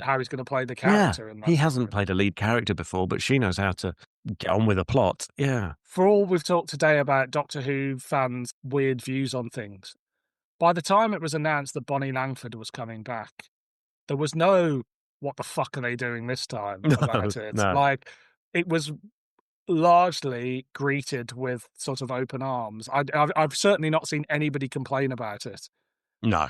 how he's going to play the character. Yeah, he hasn't played a lead character before, but she knows how to get on with a plot. Yeah. For all we've talked today about Doctor Who fans' weird views on things, by the time it was announced that Bonnie Langford was coming back, there was no "what the fuck are they doing this time" about it. No. Like, it was largely greeted with sort of open arms. I've certainly not seen anybody complain about it. No.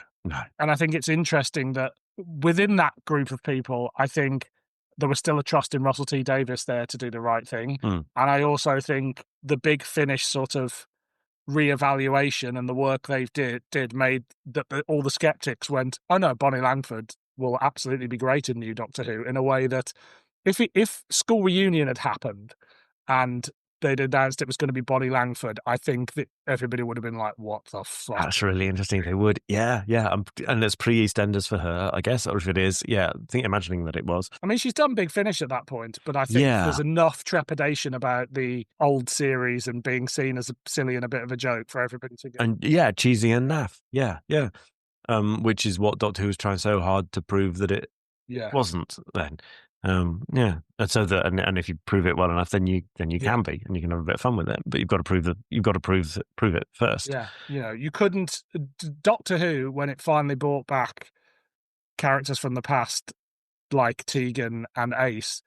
And I think it's interesting that within that group of people, I think there was still a trust in Russell T Davies there to do the right thing. And I also think the Big Finish sort of reevaluation and the work they've did made that all the skeptics went, oh no, Bonnie Langford will absolutely be great in new Doctor Who, in a way that if School Reunion had happened and they'd announced it was going to be Bonnie Langford, I think that everybody would have been like, what the fuck? That's really interesting. They would. Yeah. And it's pre-EastEnders for her, I guess, or if it is, imagining that it was. I mean, she's done Big Finish at that point, but I think there's enough trepidation about the old series and being seen as silly and a bit of a joke for everybody to go. And cheesy and naff. Yeah. Which is what Doctor Who was trying so hard to prove that it wasn't then. And so that, and if you prove it well enough, then you can be, and you can have a bit of fun with it. But you've got to prove it first. Yeah, you couldn't. Doctor Who, when it finally brought back characters from the past like Tegan and Ace,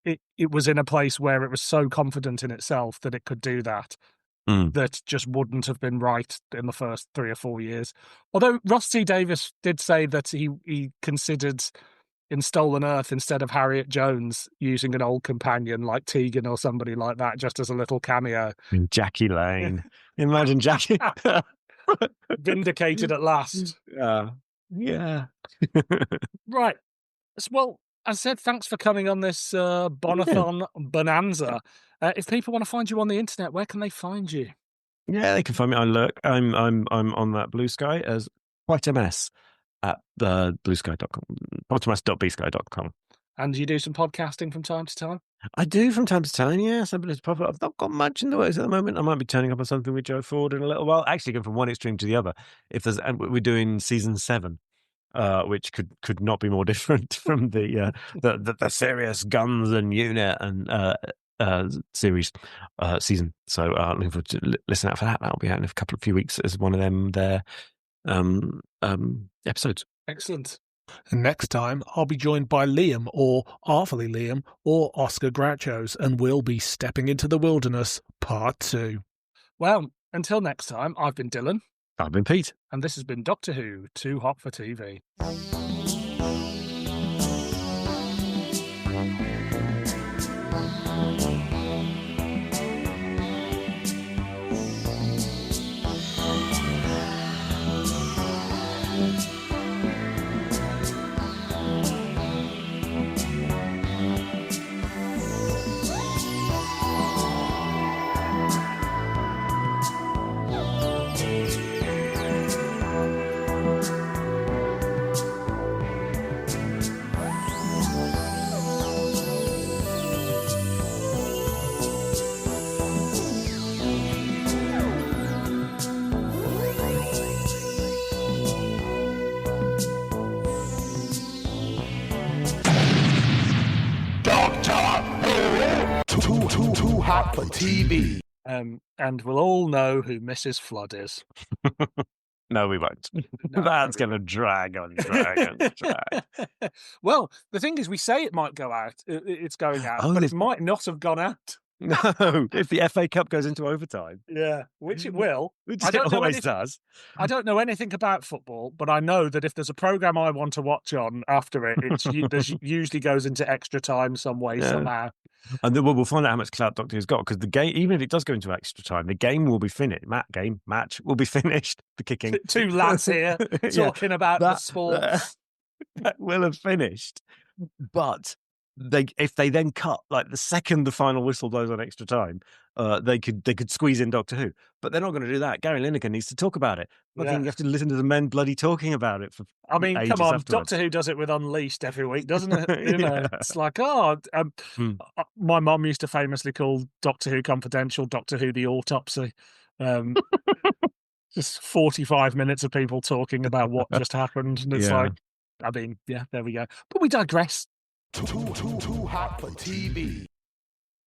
it was in a place where it was so confident in itself that it could do that. That just wouldn't have been right in the first 3 or 4 years. Although Ross T. Davies did say that he considered in Stolen Earth, instead of Harriet Jones, using an old companion like Tegan or somebody like that, just as a little cameo. Jackie Lane. Imagine Jackie. Vindicated at last. Yeah. Right. Well, as I said, thanks for coming on this Bonathon bonanza. If people want to find you on the internet, where can they find you? Yeah, they can find me. I'm on that Blue Sky as quite a mess at bluesky.com, quite-a-mess.bsky.com. And you do some podcasting from time to time? I do from time to time, yes. I've not got much in the works at the moment. I might be turning up on something with Joe Ford in a little while. Actually, going from one extreme to the other. And we're doing season 7. Which could not be more different from the serious guns and unit and series season. So looking forward to listen out for that. That'll be out in a few weeks as one of them there episodes. Excellent. And next time I'll be joined by Liam, or Arthurly Liam, or Oscar Grouchos, and we'll be Stepping into the Wilderness Part 2. Well, until next time, I've been Dylan. I've been Pete. And this has been Doctor Who, Too Hot for TV. Too hot for TV. And we'll all know who Mrs. Flood is. No, we won't. No, that's going to drag on. Well, the thing is, we say it might go out. It's going out, but it might not have gone out. No, if the FA Cup goes into overtime. Yeah, which it will. Which it always does. I don't know anything about football, but I know that if there's a programme I want to watch on after it, there's usually goes into extra time some way, somehow. And then we'll find out how much clout Doctor Who's got, because the game, even if it does go into extra time, the game will be finished. Match will be finished. The kicking. Two lads here talking about the sports. That will have finished. But if they then cut, like the second the final whistle blows on extra time, they could squeeze in Doctor Who. But they're not going to do that. Gary Lineker needs to talk about it. I think you have to listen to the men bloody talking about it for come on, afterwards. Doctor Who does it with Unleashed every week, doesn't it? You know, it's like, my mum used to famously call Doctor Who Confidential Doctor Who the Autopsy. Just 45 minutes of people talking about what just happened. And it's like, I mean, there we go. But we digress. Too hot for TV.